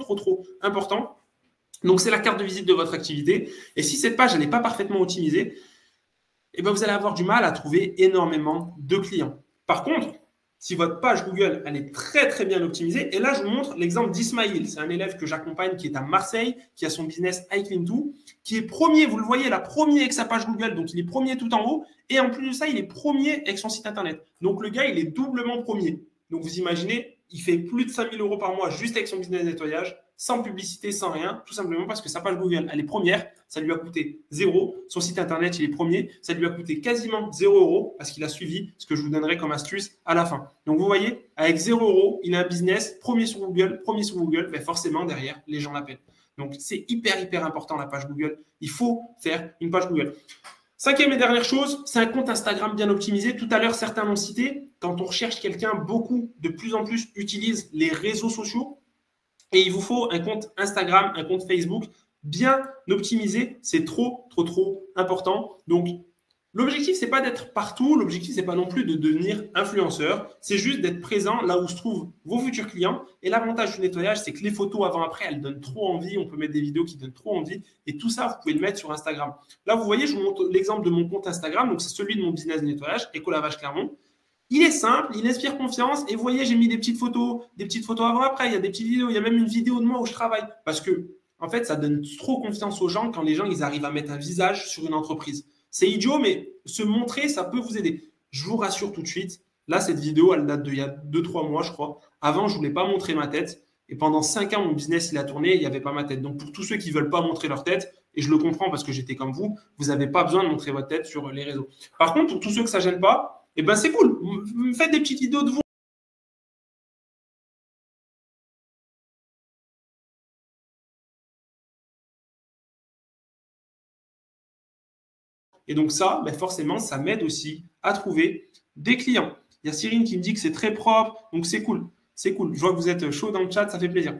important. Donc, c'est la carte de visite de votre activité. Et si cette page n'est pas parfaitement optimisée, eh bien, vous allez avoir du mal à trouver énormément de clients. Par contre, si votre page Google, elle est très bien optimisée, et là, je vous montre l'exemple d'Ismaïl. C'est un élève que j'accompagne qui est à Marseille, qui a son business iClean2, qui est premier, vous le voyez, la première avec sa page Google. Donc, il est premier tout en haut. Et en plus de ça, il est premier avec son site internet. Donc, le gars, il est doublement premier. Donc, vous imaginez, il fait plus de 5 000 € par mois juste avec son business de nettoyage, sans publicité, sans rien, tout simplement parce que sa page Google, elle est première, ça lui a coûté 0. Son site internet, il est premier, ça lui a coûté quasiment 0 € parce qu'il a suivi ce que je vous donnerai comme astuce à la fin. Donc, vous voyez, avec 0 €, il a un business premier sur Google, mais forcément, derrière, les gens l'appellent. Donc, c'est hyper important, la page Google. Il faut faire une page Google. Cinquième et dernière chose, c'est un compte Instagram bien optimisé. Tout à l'heure, certains l'ont cité. Quand on recherche quelqu'un, beaucoup, de plus en plus, utilisent les réseaux sociaux. Et il vous faut un compte Instagram, un compte Facebook bien optimisé. C'est trop important. Donc, l'objectif, ce n'est pas d'être partout. L'objectif, ce n'est pas non plus de devenir influenceur. C'est juste d'être présent là où se trouvent vos futurs clients. Et l'avantage du nettoyage, c'est que les photos avant-après, elles donnent trop envie. On peut mettre des vidéos qui donnent trop envie. Et tout ça, vous pouvez le mettre sur Instagram. Là, vous voyez, je vous montre l'exemple de mon compte Instagram. Donc, c'est celui de mon business de nettoyage, Écolavage Clermont. Il est simple, il inspire confiance. Et vous voyez, j'ai mis des petites photos avant-après. Il y a des petites vidéos. Il y a même une vidéo de moi où je travaille. Parce que, en fait, ça donne trop confiance aux gens quand les gens, ils arrivent à mettre un visage sur une entreprise. C'est idiot, mais se montrer, ça peut vous aider. Je vous rassure tout de suite. Là, cette vidéo, elle date d'il y a 2-3 mois, je crois. Avant, je ne voulais pas montrer ma tête. Et pendant 5 ans, mon business, il a tourné, il n'y avait pas ma tête. Donc, pour tous ceux qui ne veulent pas montrer leur tête, Et je le comprends parce que j'étais comme vous n'avez pas besoin de montrer votre tête sur les réseaux. Par contre, pour tous ceux que ça ne gêne pas, eh ben c'est cool. Faites des petites vidéos de vous. Et donc ça, ben forcément, ça m'aide aussi à trouver des clients. Il y a Cyrine qui me dit que c'est très propre, donc c'est cool. C'est cool. Je vois que vous êtes chaud dans le chat, ça fait plaisir.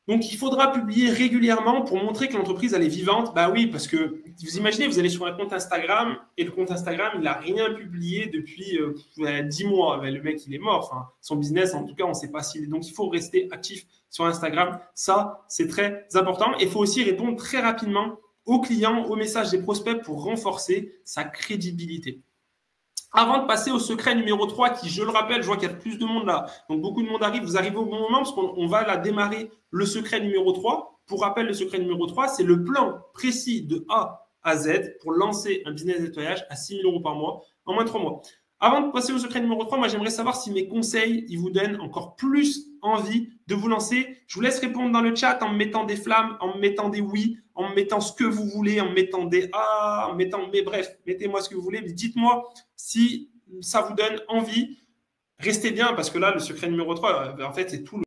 Donc, il faudra publier régulièrement pour montrer que l'entreprise, elle est vivante. Bah oui, parce que vous imaginez, vous allez sur un compte Instagram et le compte Instagram, il n'a rien publié depuis 10 mois. Bah, le mec, il est mort. Enfin, son business, en tout cas, on ne sait pas s'il est. Donc, il faut rester actif sur Instagram. Ça, c'est très important. Et il faut aussi répondre très rapidement aux clients, aux messages des prospects pour renforcer sa crédibilité. Avant de passer au secret numéro 3, qui, je le rappelle, je vois qu'il y a plus de monde là. Donc, beaucoup de monde arrive. Vous arrivez au bon moment parce qu'on va là démarrer le secret numéro 3. Pour rappel, le secret numéro 3, c'est le plan précis de A à Z pour lancer un business de nettoyage à 6 000 € par mois en moins de 3 mois. Avant de passer au secret numéro 3, moi, j'aimerais savoir si mes conseils, ils vous donnent encore plus envie de vous lancer. Je vous laisse répondre dans le chat en me mettant des flammes, en me mettant des oui, en me mettant ce que vous voulez, en me mettant des ah, en mettant, mais bref, mettez-moi ce que vous voulez. Mais dites-moi si ça vous donne envie. Restez bien parce que là, le secret numéro 3, en fait, c'est tout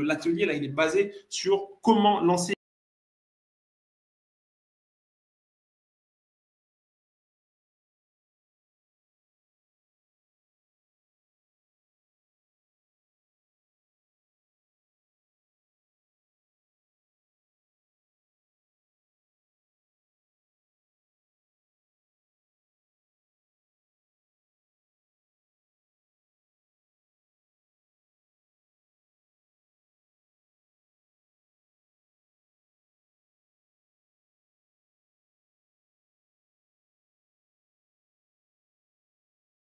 l'atelier, là, il est basé sur comment lancer.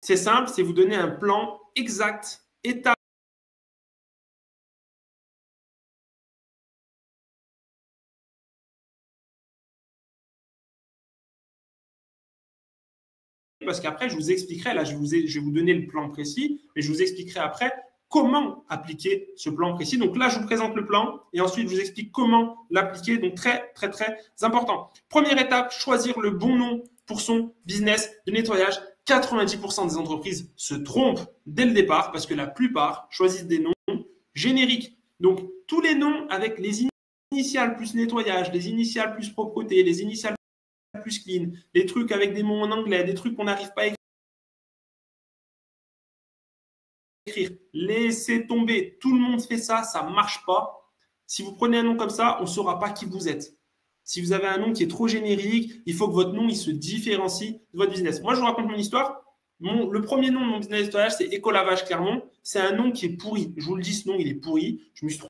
C'est simple, c'est vous donner un plan exact, étape. Parce qu'après, je vous expliquerai, là, je vais vous donner le plan précis, mais je vous expliquerai après comment appliquer ce plan précis. Donc là, je vous présente le plan et ensuite, je vous explique comment l'appliquer. Donc très, très, très important. Première étape, choisir le bon nom pour son business de nettoyage. 90% des entreprises se trompent dès le départ parce que la plupart choisissent des noms génériques. Donc, tous les noms avec les initiales plus nettoyage, les initiales plus propreté, les initiales plus clean, des trucs avec des mots en anglais, des trucs qu'on n'arrive pas à écrire. Laissez tomber. Tout le monde fait ça, ça ne marche pas. Si vous prenez un nom comme ça, on ne saura pas qui vous êtes. Si vous avez un nom qui est trop générique, il faut que votre nom il se différencie de votre business. Moi, je vous raconte mon histoire. Le premier nom de mon business nettoyage, c'est Écolavage Clermont. C'est un nom qui est pourri. Je vous le dis, ce nom, il est pourri. Je me suis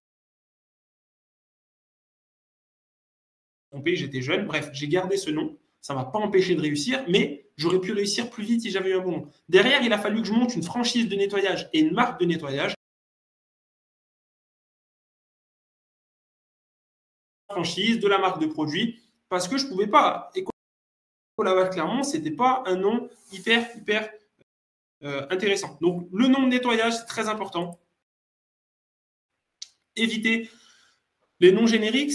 trompé, j'étais jeune. Bref, j'ai gardé ce nom. Ça ne m'a pas empêché de réussir, mais j'aurais pu réussir plus vite si j'avais eu un bon nom. Derrière, il a fallu que je monte une franchise de nettoyage et une marque de nettoyage. Franchise, de la marque de produit, parce que je ne pouvais pas. Écolavage Clermont, ce n'était pas un nom hyper intéressant. Donc, le nom de nettoyage, c'est très important. Évitez les noms génériques.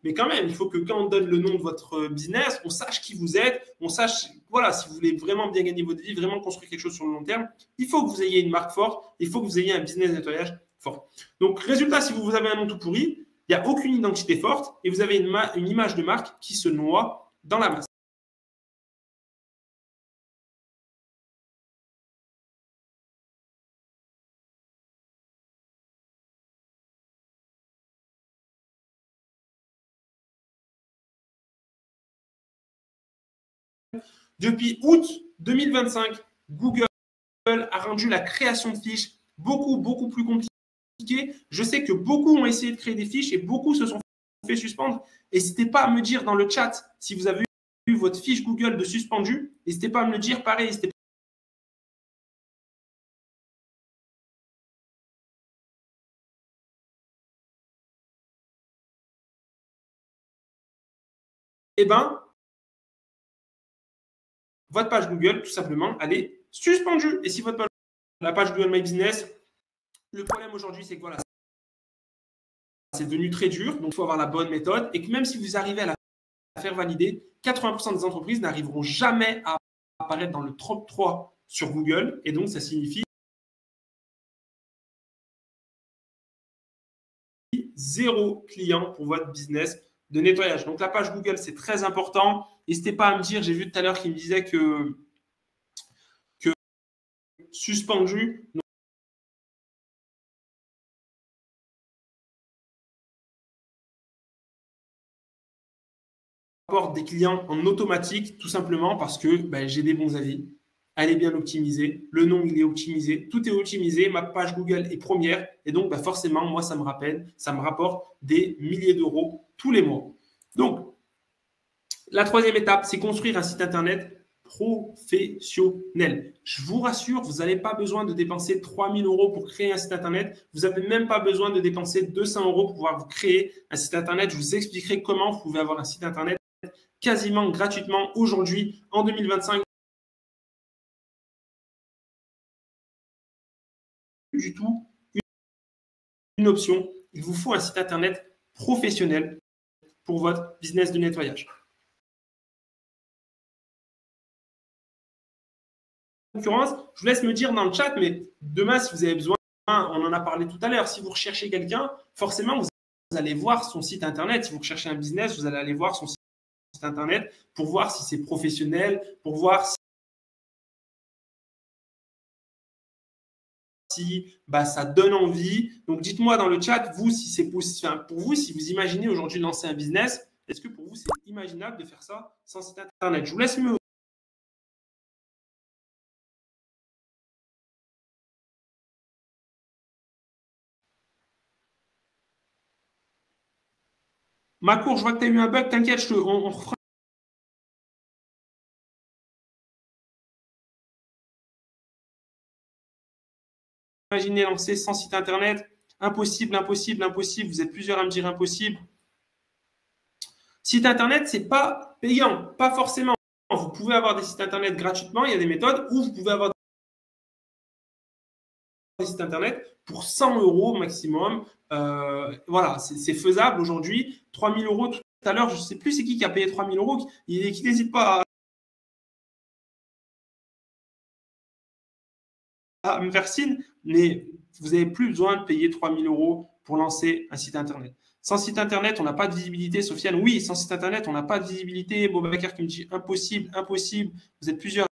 Mais quand même, il faut que quand on donne le nom de votre business, on sache qui vous êtes, on sache, voilà, si vous voulez vraiment bien gagner votre vie, vraiment construire quelque chose sur le long terme, il faut que vous ayez une marque forte, il faut que vous ayez un business nettoyage fort. Donc, résultat, si vous avez un nom tout pourri, il n'y a aucune identité forte et vous avez une image de marque qui se noie dans la masse. Depuis août 2025, Google a rendu la création de fiches beaucoup plus compliquée. Je sais que beaucoup ont essayé de créer des fiches et beaucoup se sont fait suspendre. N'hésitez pas à me dire dans le chat si vous avez eu votre fiche Google de suspendu. N'hésitez pas à me le dire. Pareil, n'hésitez eh ben, votre page Google, tout simplement, elle est suspendue. Et si la page Google My Business, le problème aujourd'hui, c'est que voilà, c'est devenu très dur, donc il faut avoir la bonne méthode. Et que même si vous arrivez à la faire valider, 80% des entreprises n'arriveront jamais à apparaître dans le top 3 sur Google. Et donc, ça signifie 0 client pour votre business de nettoyage. Donc, la page Google, c'est très important. N'hésitez pas à me dire, j'ai vu tout à l'heure qu'il me disait que suspendu. Apporte des clients en automatique, tout simplement parce que j'ai des bons avis. Elle est bien optimisée, le nom il est optimisé, tout est optimisé, ma page Google est première et donc forcément moi ça me rapporte des milliers d'euros tous les mois. Donc la troisième étape, c'est construire un site internet professionnel. Je vous rassure, vous n'avez pas besoin de dépenser 3 000 euros pour créer un site internet. Vous n'avez même pas besoin de dépenser 200 euros pour pouvoir vous créer un site internet. Je vous expliquerai comment vous pouvez avoir un site internet quasiment gratuitement aujourd'hui en 2025. Du tout une option. Il vous faut un site internet professionnel pour votre business de nettoyage. En l'occurrence, je vous laisse me dire dans le chat, mais demain, si vous avez besoin, on en a parlé tout à l'heure, si vous recherchez quelqu'un, forcément, vous allez voir son site internet. Si vous recherchez un business, vous allez aller voir son site internet pour voir si c'est professionnel, pour voir si ça donne envie. Donc, dites-moi dans le chat, vous, si c'est possible, pour vous, si vous imaginez aujourd'hui lancer un business, est-ce que pour vous, c'est imaginable de faire ça sans site internet? Je vous laisse me Macour, je vois que tu as eu un bug, t'inquiète, on refera. Imaginez lancer sans site internet. Impossible, impossible, impossible. Vous êtes plusieurs à me dire impossible. Site internet, c'est pas payant, pas forcément. Vous pouvez avoir des sites internet gratuitement, il y a des méthodes, ou vous pouvez avoir des sites internet pour 100 euros maximum. Voilà, c'est faisable aujourd'hui. 3 000 euros tout à l'heure, je ne sais plus c'est qui a payé 3 000 euros, qui n'hésite pas à me faire signe, mais vous n'avez plus besoin de payer 3 000 euros pour lancer un site internet. Sans site internet, on n'a pas de visibilité. Sofiane, oui, sans site internet, on n'a pas de visibilité. Bobakar qui me dit impossible, impossible. Vous êtes plusieurs.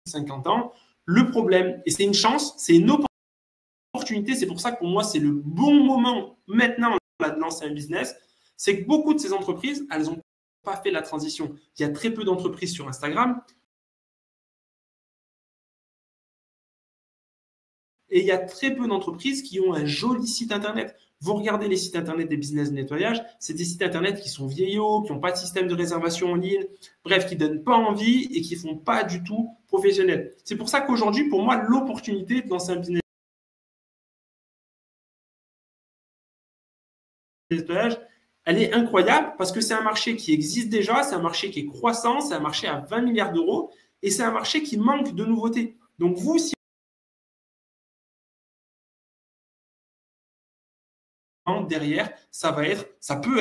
50 ans. Le problème, et c'est une chance, c'est une opportunité, c'est pour ça que pour moi, c'est le bon moment maintenant de lancer un business, c'est que beaucoup de ces entreprises, elles n'ont pas fait la transition. Il y a très peu d'entreprises sur Instagram. Et il y a très peu d'entreprises qui ont un joli site internet. Vous regardez les sites internet des business de nettoyage, c'est des sites internet qui sont vieillots, qui n'ont pas de système de réservation en ligne, bref, qui ne donnent pas envie et qui ne font pas du tout professionnel. C'est pour ça qu'aujourd'hui, pour moi, l'opportunité de lancer un business de nettoyage, elle est incroyable parce que c'est un marché qui existe déjà, c'est un marché qui est croissant, c'est un marché à 20 milliards d'euros et c'est un marché qui manque de nouveautés. Donc vous, si derrière, ça peut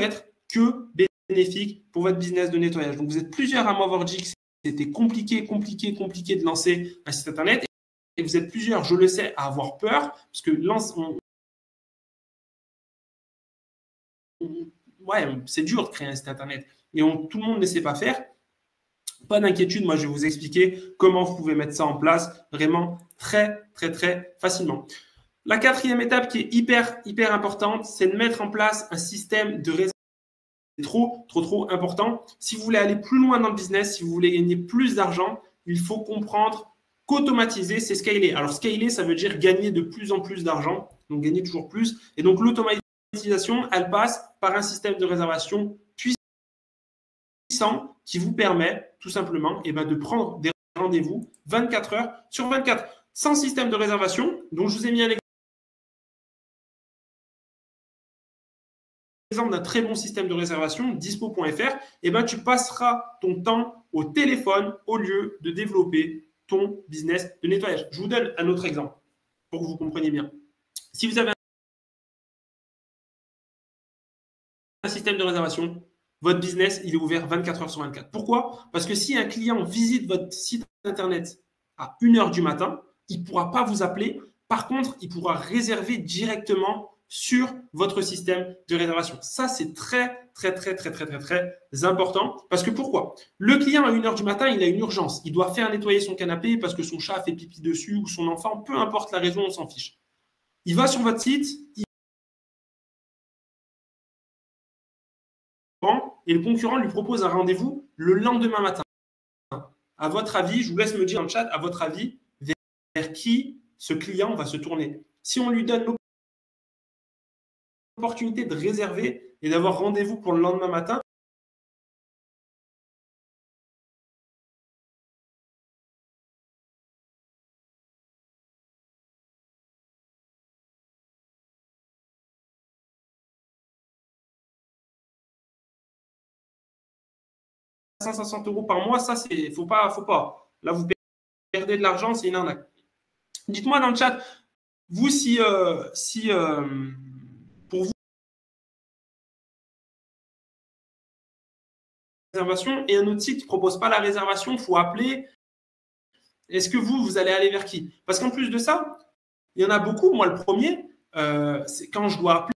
être que bénéfique pour votre business de nettoyage. Donc, vous êtes plusieurs à m'avoir dit que c'était compliqué de lancer un site internet. Et vous êtes plusieurs, je le sais, à avoir peur parce que c'est dur de créer un site internet et tout le monde ne sait pas faire. Pas d'inquiétude, moi je vais vous expliquer comment vous pouvez mettre ça en place vraiment très facilement. La quatrième étape qui est hyper importante, c'est de mettre en place un système de réservation. C'est trop important. Si vous voulez aller plus loin dans le business, si vous voulez gagner plus d'argent, il faut comprendre qu'automatiser, c'est scaler. Alors, scaler, ça veut dire gagner de plus en plus d'argent, donc gagner toujours plus. Et donc, l'automatisation, elle passe par un système de réservation puissant qui vous permet tout simplement de prendre des rendez-vous 24 heures sur 24. Sans système de réservation, donc je vous ai mis un exemple exemple d'un très bon système de réservation, dispo.fr, eh ben, tu passeras ton temps au téléphone au lieu de développer ton business de nettoyage. Je vous donne un autre exemple pour que vous compreniez bien. Si vous avez un système de réservation, votre business, il est ouvert 24 heures sur 24. Pourquoi? Parce que si un client visite votre site internet à 1h du matin, il ne pourra pas vous appeler. Par contre, il pourra réserver directement sur votre système de réservation. Ça, c'est très, très, très, très, très, très, très important. Parce que pourquoi? Le client à 1h du matin, il a une urgence. Il doit faire nettoyer son canapé parce que son chat fait pipi dessus ou son enfant, peu importe la raison, on s'en fiche. Il va sur votre site, et le concurrent lui propose un rendez-vous le lendemain matin. À votre avis, je vous laisse me dire dans le chat, à votre avis, vers qui ce client va se tourner? Si on lui donne l'opportunité de réserver et d'avoir rendez-vous pour le lendemain matin, €, 560 € par mois, ça, c'est, faut pas, faut pas. Là, vous perdez de l'argent, c'est une arnaque. Dites-moi dans le chat, vous, si pour vous, réservation et un autre site qui ne propose pas la réservation, il faut appeler. Est-ce que vous allez aller vers qui? Parce qu'en plus de ça, il y en a beaucoup. Moi, le premier, c'est quand je dois appeler.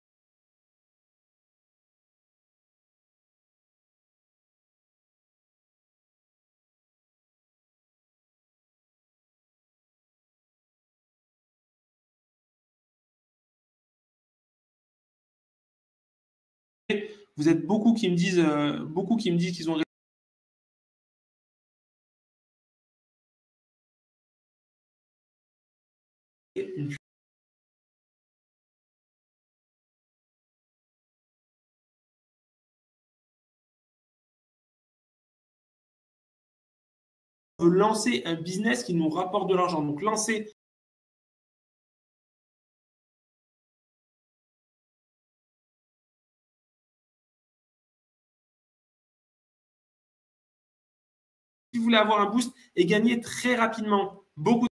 Vous êtes beaucoup qui me disent qu'ils ont une veut lancer un business qui nous rapporte de l'argent. Donc, lancer. Si vous voulez avoir un boost et gagner très rapidement beaucoup de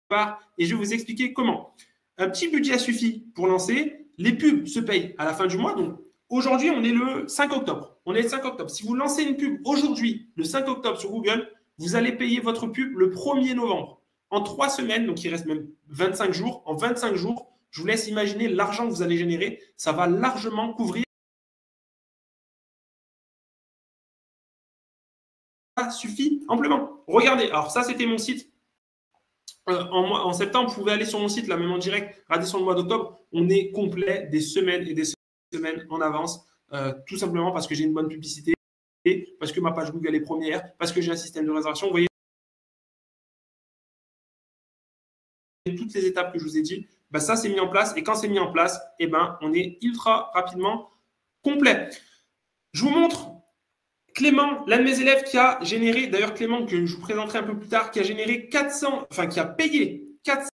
part, et je vais vous expliquer comment. Un petit budget suffit pour lancer. Les pubs se payent à la fin du mois. Donc, aujourd'hui, on est le 5 octobre. On est le 5 octobre. Si vous lancez une pub aujourd'hui, le 5 octobre sur Google, vous allez payer votre pub le 1er novembre. En 3 semaines, donc il reste même 25 jours. En 25 jours, je vous laisse imaginer l'argent que vous allez générer. Ça va largement couvrir. Ça suffit amplement. Regardez, alors ça, c'était mon site. En septembre, vous pouvez aller sur mon site, là, même en direct, regardez sur le mois d'octobre. On est complet des semaines et des semaines en avance, tout simplement parce que j'ai une bonne publicité, parce que ma page Google est première, parce que j'ai un système de réservation. Vous voyez, toutes les étapes que je vous ai dit, ben, ça, c'est mis en place. Et quand c'est mis en place, eh ben, on est ultra rapidement complet. Je vous montre Clément, l'un de mes élèves qui a généré, d'ailleurs Clément que je vous présenterai un peu plus tard, qui a généré 400, enfin qui a payé 400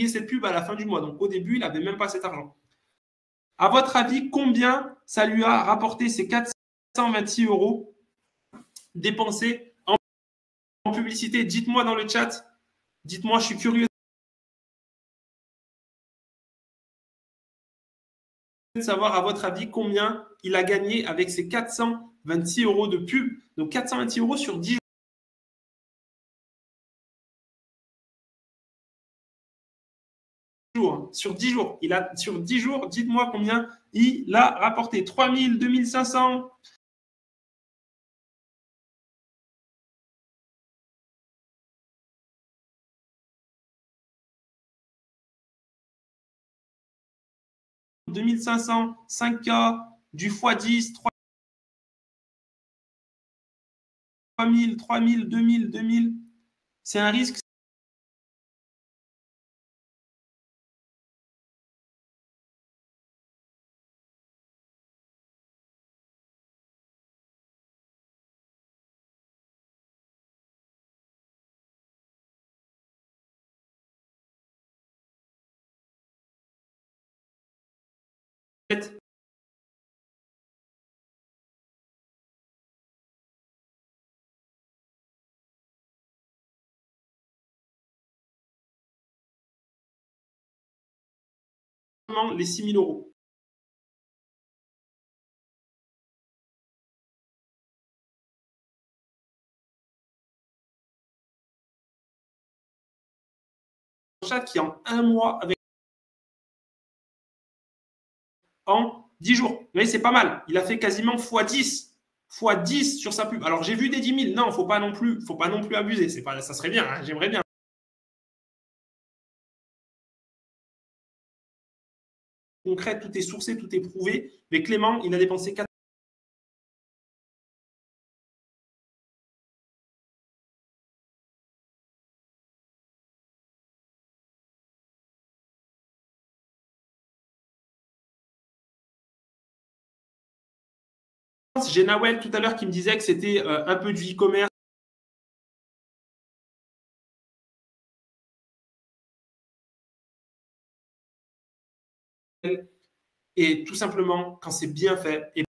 cette pub à la fin du mois. Donc au début, il n'avait même pas cet argent. À votre avis, combien ça lui a rapporté ces 426 € dépensés en publicité? Dites-moi dans le chat. Dites-moi, je suis curieux de savoir à votre avis combien il a gagné avec ces 426 € de pub. Donc 426 € sur 10 jours. Sur 10 jours. Sur 10 jours, dites-moi combien il a rapporté. 3000, 2500. « 2500, 5K, du x10, 3000, 3000, 2000, 2000. C'est un risque. les 6 000 euros. Chat qui en un mois avec en 10 jours. Vous voyez, c'est pas mal. Il a fait quasiment x10. x10 sur sa pub. Alors, j'ai vu des 10 000. Non, faut pas non plus abuser. C'est pas, ça serait bien. Hein, j'aimerais bien. Concret, tout est sourcé, tout est prouvé. Mais Clément, il a dépensé 4. J'ai Nawel tout à l'heure qui me disait que c'était un peu du e-commerce. Et tout simplement, quand c'est bien fait, et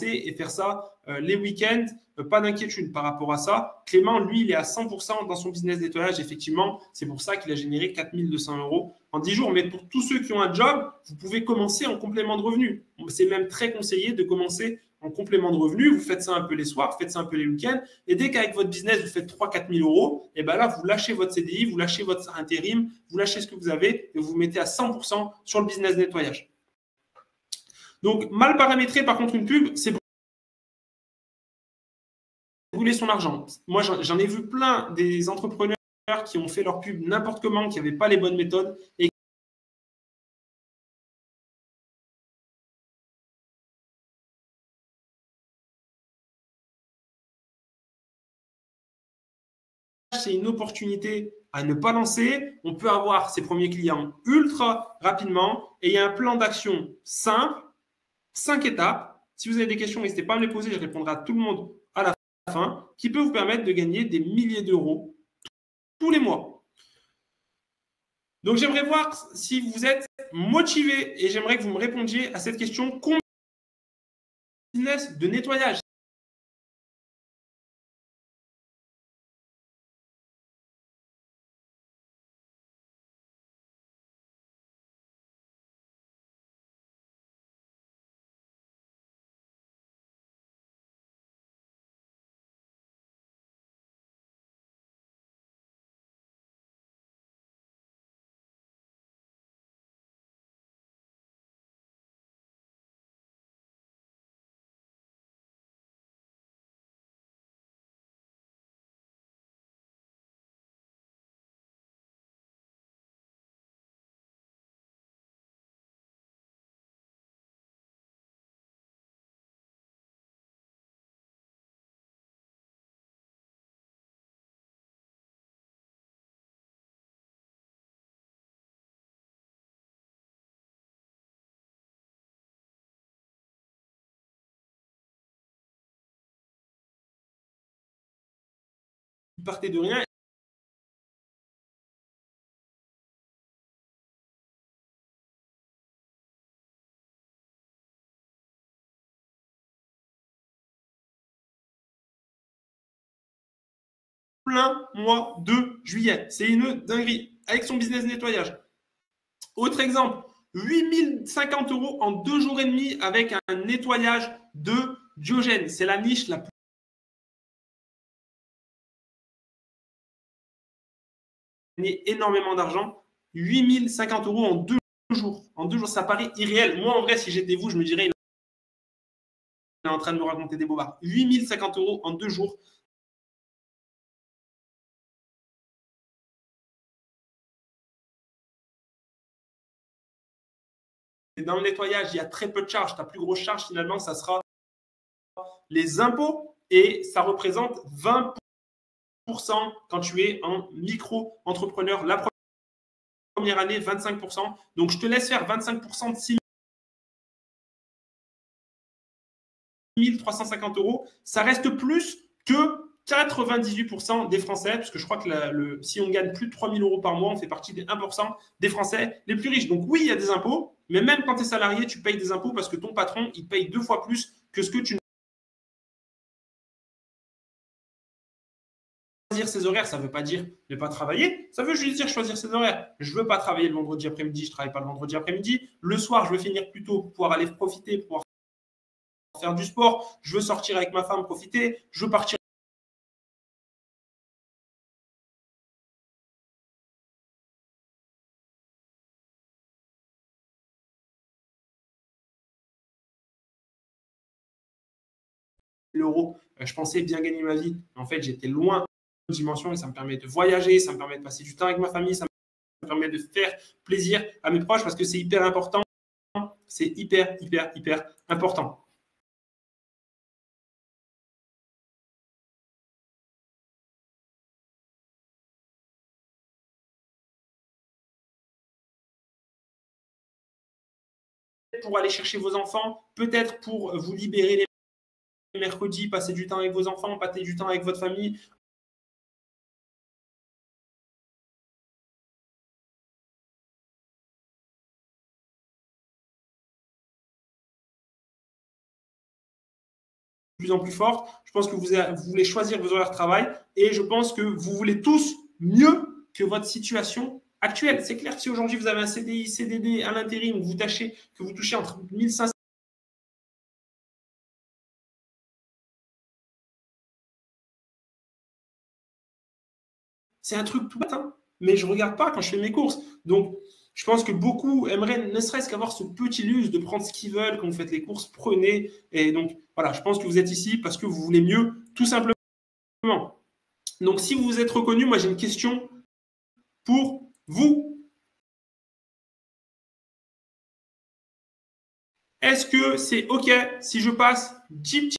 et faire ça les week-ends, pas d'inquiétude par rapport à ça. Clément, lui, il est à 100% dans son business nettoyage, effectivement. C'est pour ça qu'il a généré 4 200 euros en 10 jours. Mais pour tous ceux qui ont un job, vous pouvez commencer en complément de revenu. C'est même très conseillé de commencer en complément de revenu. Vous faites ça un peu les soirs, faites ça un peu les week-ends. Et dès qu'avec votre business, vous faites 3 000 4 000 euros, et bien là, vous lâchez votre CDI, vous lâchez votre intérim, vous lâchez ce que vous avez et vous vous mettez à 100% sur le business nettoyage. Donc, mal paramétrer, par contre, une pub, c'est brûler son argent. Moi, j'en ai vu plein des entrepreneurs qui ont fait leur pub n'importe comment, qui n'avaient pas les bonnes méthodes et c'est une opportunité à ne pas lancer. On peut avoir ses premiers clients ultra rapidement et il y a un plan d'action simple, 5 étapes. Si vous avez des questions, n'hésitez pas à me les poser, je répondrai à tout le monde à la fin, qui peut vous permettre de gagner des milliers d'euros tous les mois. Donc, j'aimerais voir si vous êtes motivé et j'aimerais que vous me répondiez à cette question. Combien de business de nettoyage? Vous partez de rien. Plein mois de juillet. C'est une dinguerie avec son business nettoyage. Autre exemple, 8 050 euros en 2 jours et demi avec un nettoyage de Diogène. C'est la niche la plus énormément d'argent. 8 050 euros en 2 jours. En 2 jours, ça paraît irréel. Moi, en vrai, si j'étais vous, je me dirais, il est en train de me raconter des bobards. 8 050 euros en 2 jours. Et dans le nettoyage, il y a très peu de charges. Ta plus grosse charge, finalement, ça sera les impôts et ça représente 20% quand tu es en micro-entrepreneur. La première année, 25%. Donc, je te laisse faire 25% de 6 350 euros. Ça reste plus que 98% des Français, parce que je crois que si on gagne plus de 3 000 euros par mois, on fait partie des 1% des Français les plus riches. Donc oui, il y a des impôts, mais même quand tu es salarié, tu payes des impôts parce que ton patron, il paye 2 fois plus que ce que tu choisir ses horaires, ça ne veut pas dire ne pas travailler, ça veut juste dire choisir ses horaires. Je ne veux pas travailler le vendredi après-midi, je ne travaille pas le vendredi après-midi. Le soir, je veux finir plus tôt pour pouvoir aller profiter, pour pouvoir faire du sport. Je veux sortir avec ma femme, profiter. Je veux partir l'euro. Je pensais bien gagner ma vie. En fait, j'étais loin de dimension et ça me permet de voyager, ça me permet de passer du temps avec ma famille, ça me permet de faire plaisir à mes proches parce que c'est hyper important. C'est hyper, hyper, hyper important. Pour aller chercher vos enfants, peut-être pour vous libérer les mercredis, passer du temps avec vos enfants, passer du temps avec votre famille. De plus en plus forte. Je pense que vous voulez choisir vos horaires de travail et je pense que vous voulez tous mieux que votre situation actuelle. C'est clair que si aujourd'hui vous avez un CDI, CDD à l'intérim, que vous touchez entre 1500. C'est un truc tout bête, hein, mais je ne regarde pas quand je fais mes courses. Donc, je pense que beaucoup aimeraient ne serait-ce qu'avoir ce petit luxe de prendre ce qu'ils veulent quand vous faites les courses, prenez. Et donc, voilà, je pense que vous êtes ici parce que vous voulez mieux, tout simplement. Donc, si vous vous êtes reconnu, moi j'ai une question pour vous. Est-ce que c'est OK si je passe 10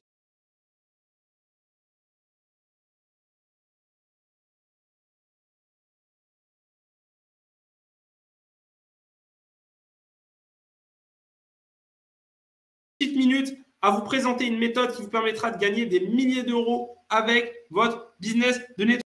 petites minutes à vous présenter une méthode qui vous permettra de gagner des milliers d'euros avec votre business de nettoyage?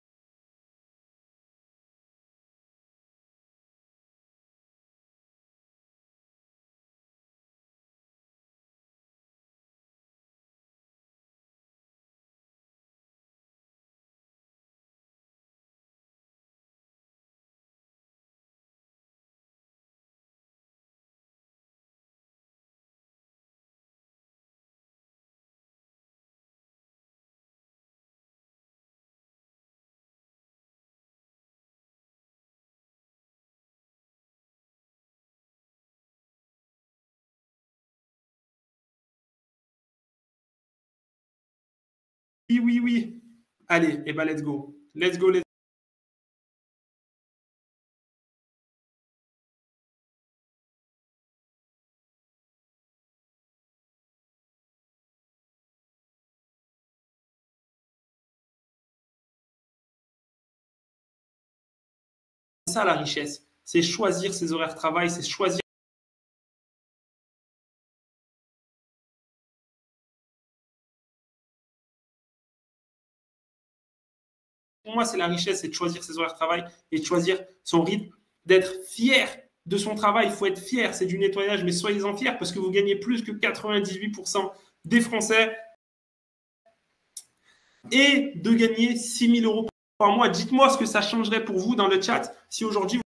Oui, oui, oui. Allez, et eh ben let's go. Let's go, let's go. Ça la richesse. C'est choisir ses horaires de travail, c'est choisir. Pour moi, c'est la richesse, c'est de choisir ses horaires de travail et de choisir son rythme, d'être fier de son travail. Il faut être fier, c'est du nettoyage, mais soyez-en fiers parce que vous gagnez plus que 98% des Français et de gagner 6 000 euros par mois. Dites-moi ce que ça changerait pour vous dans le chat si aujourd'hui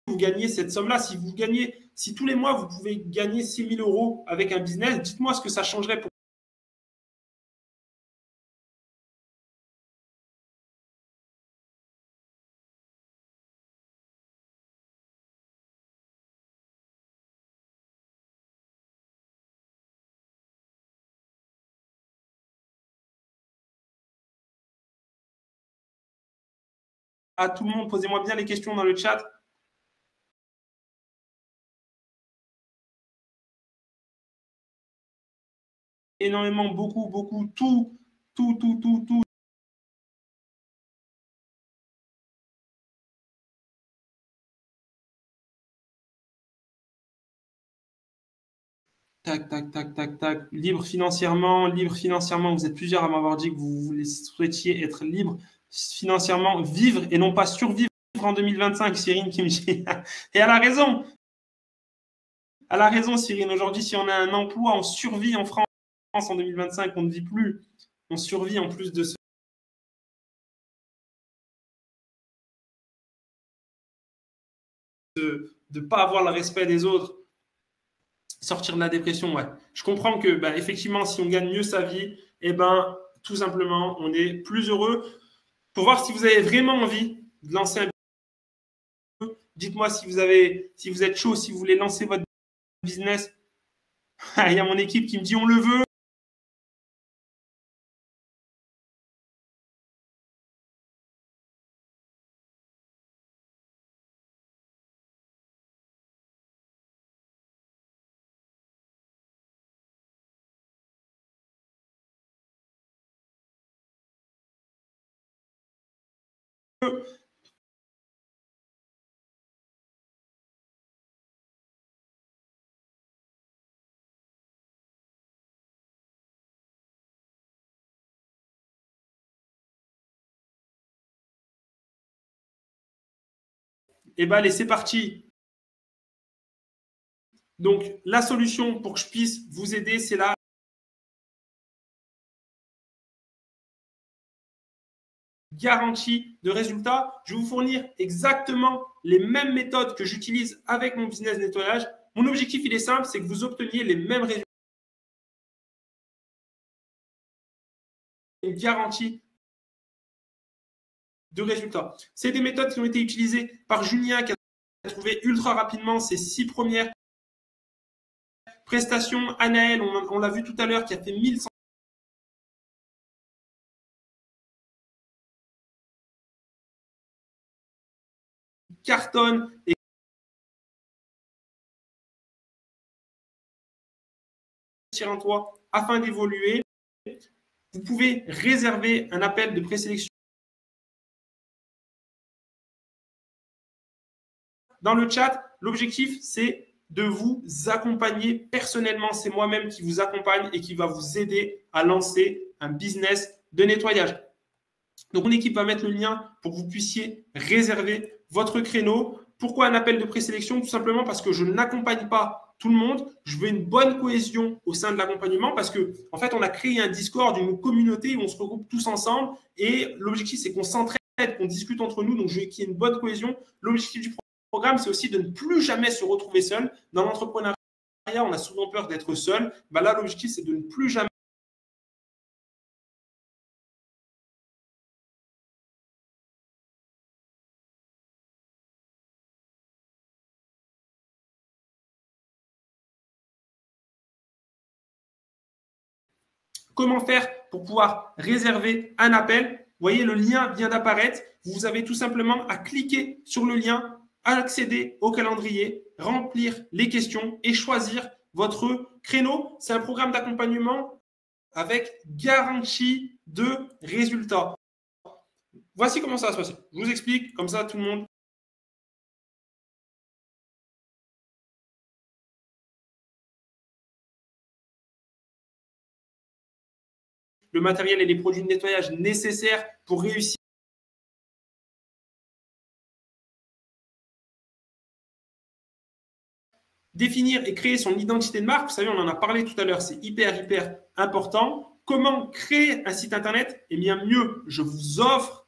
vous gagnez cette somme-là. Si tous les mois vous pouvez gagner 6 000 euros avec un business, dites-moi ce que ça changerait pour à tout le monde. Posez-moi bien les questions dans le chat. Énormément, beaucoup, beaucoup, tout, tout, tout, tout, tout. Tac, tac, tac, tac, tac. Libre financièrement, libre financièrement. Vous êtes plusieurs à m'avoir dit que vous souhaitiez être libre financièrement, vivre et non pas survivre en 2025, Cyrine qui me dit. Et elle a raison. Elle a raison, Cyrine. Aujourd'hui, si on a un emploi, on survit en France en 2025. On ne vit plus. On survit en plus de ce de ne pas avoir le respect des autres, sortir de la dépression, ouais. Je comprends que, bah, effectivement, si on gagne mieux sa vie, eh ben, tout simplement, on est plus heureux. Pour voir si vous avez vraiment envie de lancer un business, dites-moi si vous êtes chaud, si vous voulez lancer votre business. Il y a mon équipe qui me dit on le veut. Eh ben, allez, c'est parti. Donc, la solution pour que je puisse vous aider, c'est la garantie de résultat. Je vais vous fournir exactement les mêmes méthodes que j'utilise avec mon business nettoyage. Mon objectif, il est simple, c'est que vous obteniez les mêmes résultats. Une garantie de résultats. C'est des méthodes qui ont été utilisées par Julien qui a trouvé ultra rapidement ses 6 premières prestations. Anaël, on l'a vu tout à l'heure, qui a fait 1100 cartonnes et sur un toit afin d'évoluer. Vous pouvez réserver un appel de présélection dans le chat. L'objectif, c'est de vous accompagner personnellement. C'est moi-même qui vous accompagne et qui va vous aider à lancer un business de nettoyage. Donc, mon équipe va mettre le lien pour que vous puissiez réserver votre créneau. Pourquoi un appel de présélection? Tout simplement parce que je n'accompagne pas tout le monde. Je veux une bonne cohésion au sein de l'accompagnement parce que, en fait, on a créé un Discord, une communauté où on se regroupe tous ensemble et l'objectif, c'est qu'on s'entraide, qu'on discute entre nous. Donc, je veux qu'il y ait une bonne cohésion. L'objectif du programme, c'est aussi de ne plus jamais se retrouver seul. Dans l'entrepreneuriat, on a souvent peur d'être seul. Ben là, l'objectif, c'est de ne plus jamais comment faire pour pouvoir réserver un appel. Vous voyez, le lien vient d'apparaître. Vous avez tout simplement à cliquer sur le lien, accéder au calendrier, remplir les questions et choisir votre créneau. C'est un programme d'accompagnement avec garantie de résultats. Voici comment ça va se passer. Je vous explique, comme ça tout le monde. Le matériel et les produits de nettoyage nécessaires pour réussir. Définir et créer son identité de marque, vous savez, on en a parlé tout à l'heure, c'est hyper important. Comment créer un site internet? Eh bien, mieux, je vous offre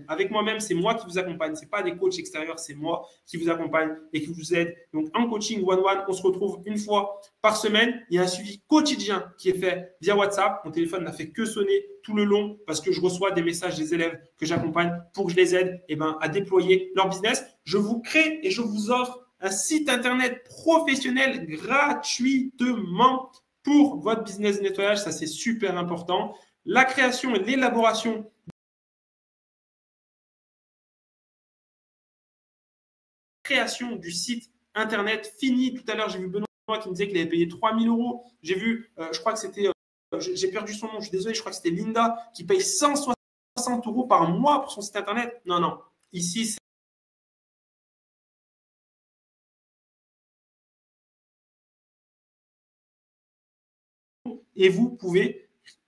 avec moi-même, c'est moi qui vous accompagne. Ce n'est pas des coachs extérieurs, c'est moi qui vous accompagne et qui vous aide. Donc, en coaching one-one, on se retrouve une fois par semaine. Il y a un suivi quotidien qui est fait via WhatsApp. Mon téléphone n'a fait que sonner tout le long parce que je reçois des messages des élèves que j'accompagne pour que je les aide à déployer leur business. Je vous crée et je vous offre un site internet professionnel gratuitement pour votre business de nettoyage. Ça, c'est super important. La création et l'élaboration création du site internet fini. Tout à l'heure, j'ai vu Benoît qui me disait qu'il avait payé 3 000 euros. J'ai vu, je crois que c'était, j'ai perdu son nom, je suis désolé, je crois que c'était Linda qui paye 160 euros par mois pour son site internet. Non, non. Ici, c'est et vous pouvez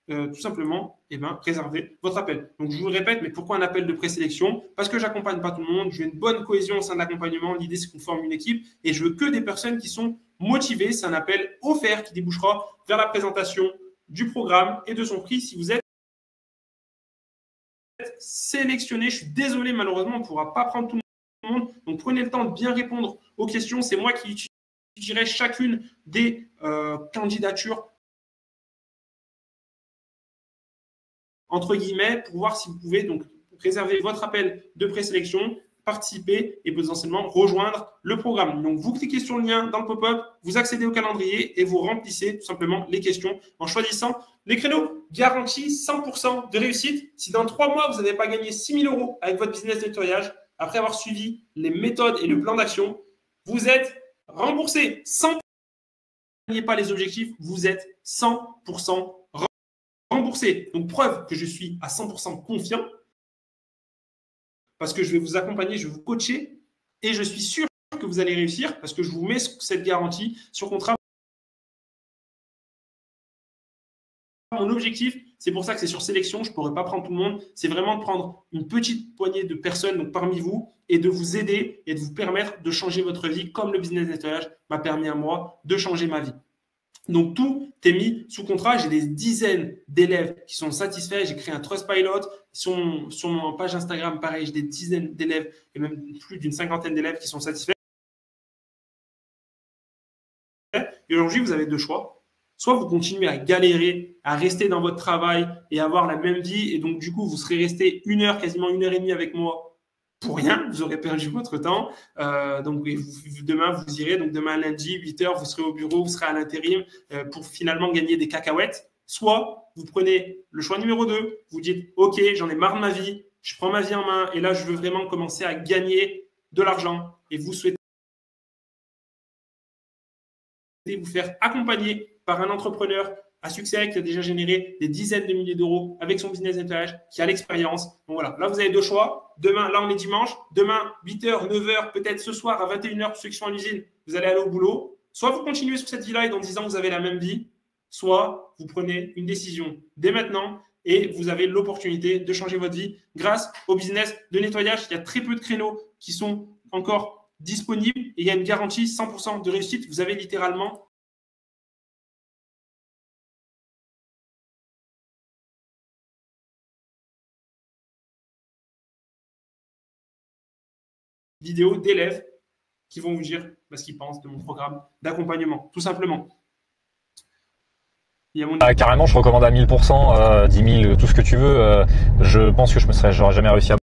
tout simplement réserver votre appel. Donc, je vous le répète, mais pourquoi un appel de présélection? Parce que j'accompagne pas tout le monde, je veux une bonne cohésion au sein de l'accompagnement. L'idée, c'est qu'on forme une équipe et je veux que des personnes qui sont motivées. C'est un appel offert qui débouchera vers la présentation du programme et de son prix. Si vous êtes sélectionné, je suis désolé, malheureusement, on ne pourra pas prendre tout le monde. Donc, prenez le temps de bien répondre aux questions. C'est moi qui utiliserai chacune des candidatures entre guillemets, pour voir si vous pouvez donc réserver votre appel de présélection, participer et potentiellement rejoindre le programme. Donc, vous cliquez sur le lien dans le pop-up, vous accédez au calendrier et vous remplissez tout simplement les questions en choisissant les créneaux. Garantie 100% de réussite. Si dans 3 mois, vous n'avez pas gagné 6 000 euros avec votre business nettoyage, après avoir suivi les méthodes et le plan d'action, vous êtes remboursé. Sans ne gagnez pas les objectifs, vous êtes 100% remboursé. Donc, preuve que je suis à 100% confiant parce que je vais vous accompagner, je vais vous coacher et je suis sûr que vous allez réussir parce que je vous mets cette garantie sur contrat. Mon objectif, c'est pour ça que c'est sur sélection, je ne pourrais pas prendre tout le monde, c'est vraiment de prendre une petite poignée de personnes donc parmi vous et de vous aider et de vous permettre de changer votre vie comme le business nettoyage m'a permis à moi de changer ma vie. Donc, tout est mis sous contrat. J'ai des dizaines d'élèves qui sont satisfaits. J'ai créé un Trustpilot. Sur mon page Instagram, pareil, j'ai des dizaines d'élèves et même plus d'une 50aine d'élèves qui sont satisfaits. Et aujourd'hui, vous avez 2 choix. Soit vous continuez à galérer, à rester dans votre travail et avoir la même vie. Et donc, du coup, vous serez resté 1 heure, quasiment 1 heure et demie avec moi pour rien, vous aurez perdu votre temps. Donc, demain, vous irez. Donc, demain, lundi, 8 heures, vous serez au bureau, vous serez à l'intérim pour finalement gagner des cacahuètes. Soit vous prenez le choix numéro 2, vous dites « Ok, j'en ai marre de ma vie, je prends ma vie en main et là, je veux vraiment commencer à gagner de l'argent. » Et vous souhaitez vous faire accompagner par un entrepreneur à succès qui a déjà généré des dizaines de milliers d'euros avec son business nettoyage, qui a l'expérience. Donc voilà, là, vous avez 2 choix. Demain, là, on est dimanche. Demain, 8h, 9h, peut-être ce soir à 21h, pour ceux qui sont à l'usine, vous allez aller au boulot. Soit vous continuez sur cette vie-là et dans 10 ans, vous avez la même vie. Soit vous prenez une décision dès maintenant et vous avez l'opportunité de changer votre vie grâce au business de nettoyage. Il y a très peu de créneaux qui sont encore disponibles et il y a une garantie 100% de réussite. Vous avez littéralement vidéos d'élèves qui vont vous dire ce qu'ils pensent de mon programme d'accompagnement, tout simplement. Carrément, je recommande à 1000%, 10 000, tout ce que tu veux. Je pense que j'aurais jamais réussi à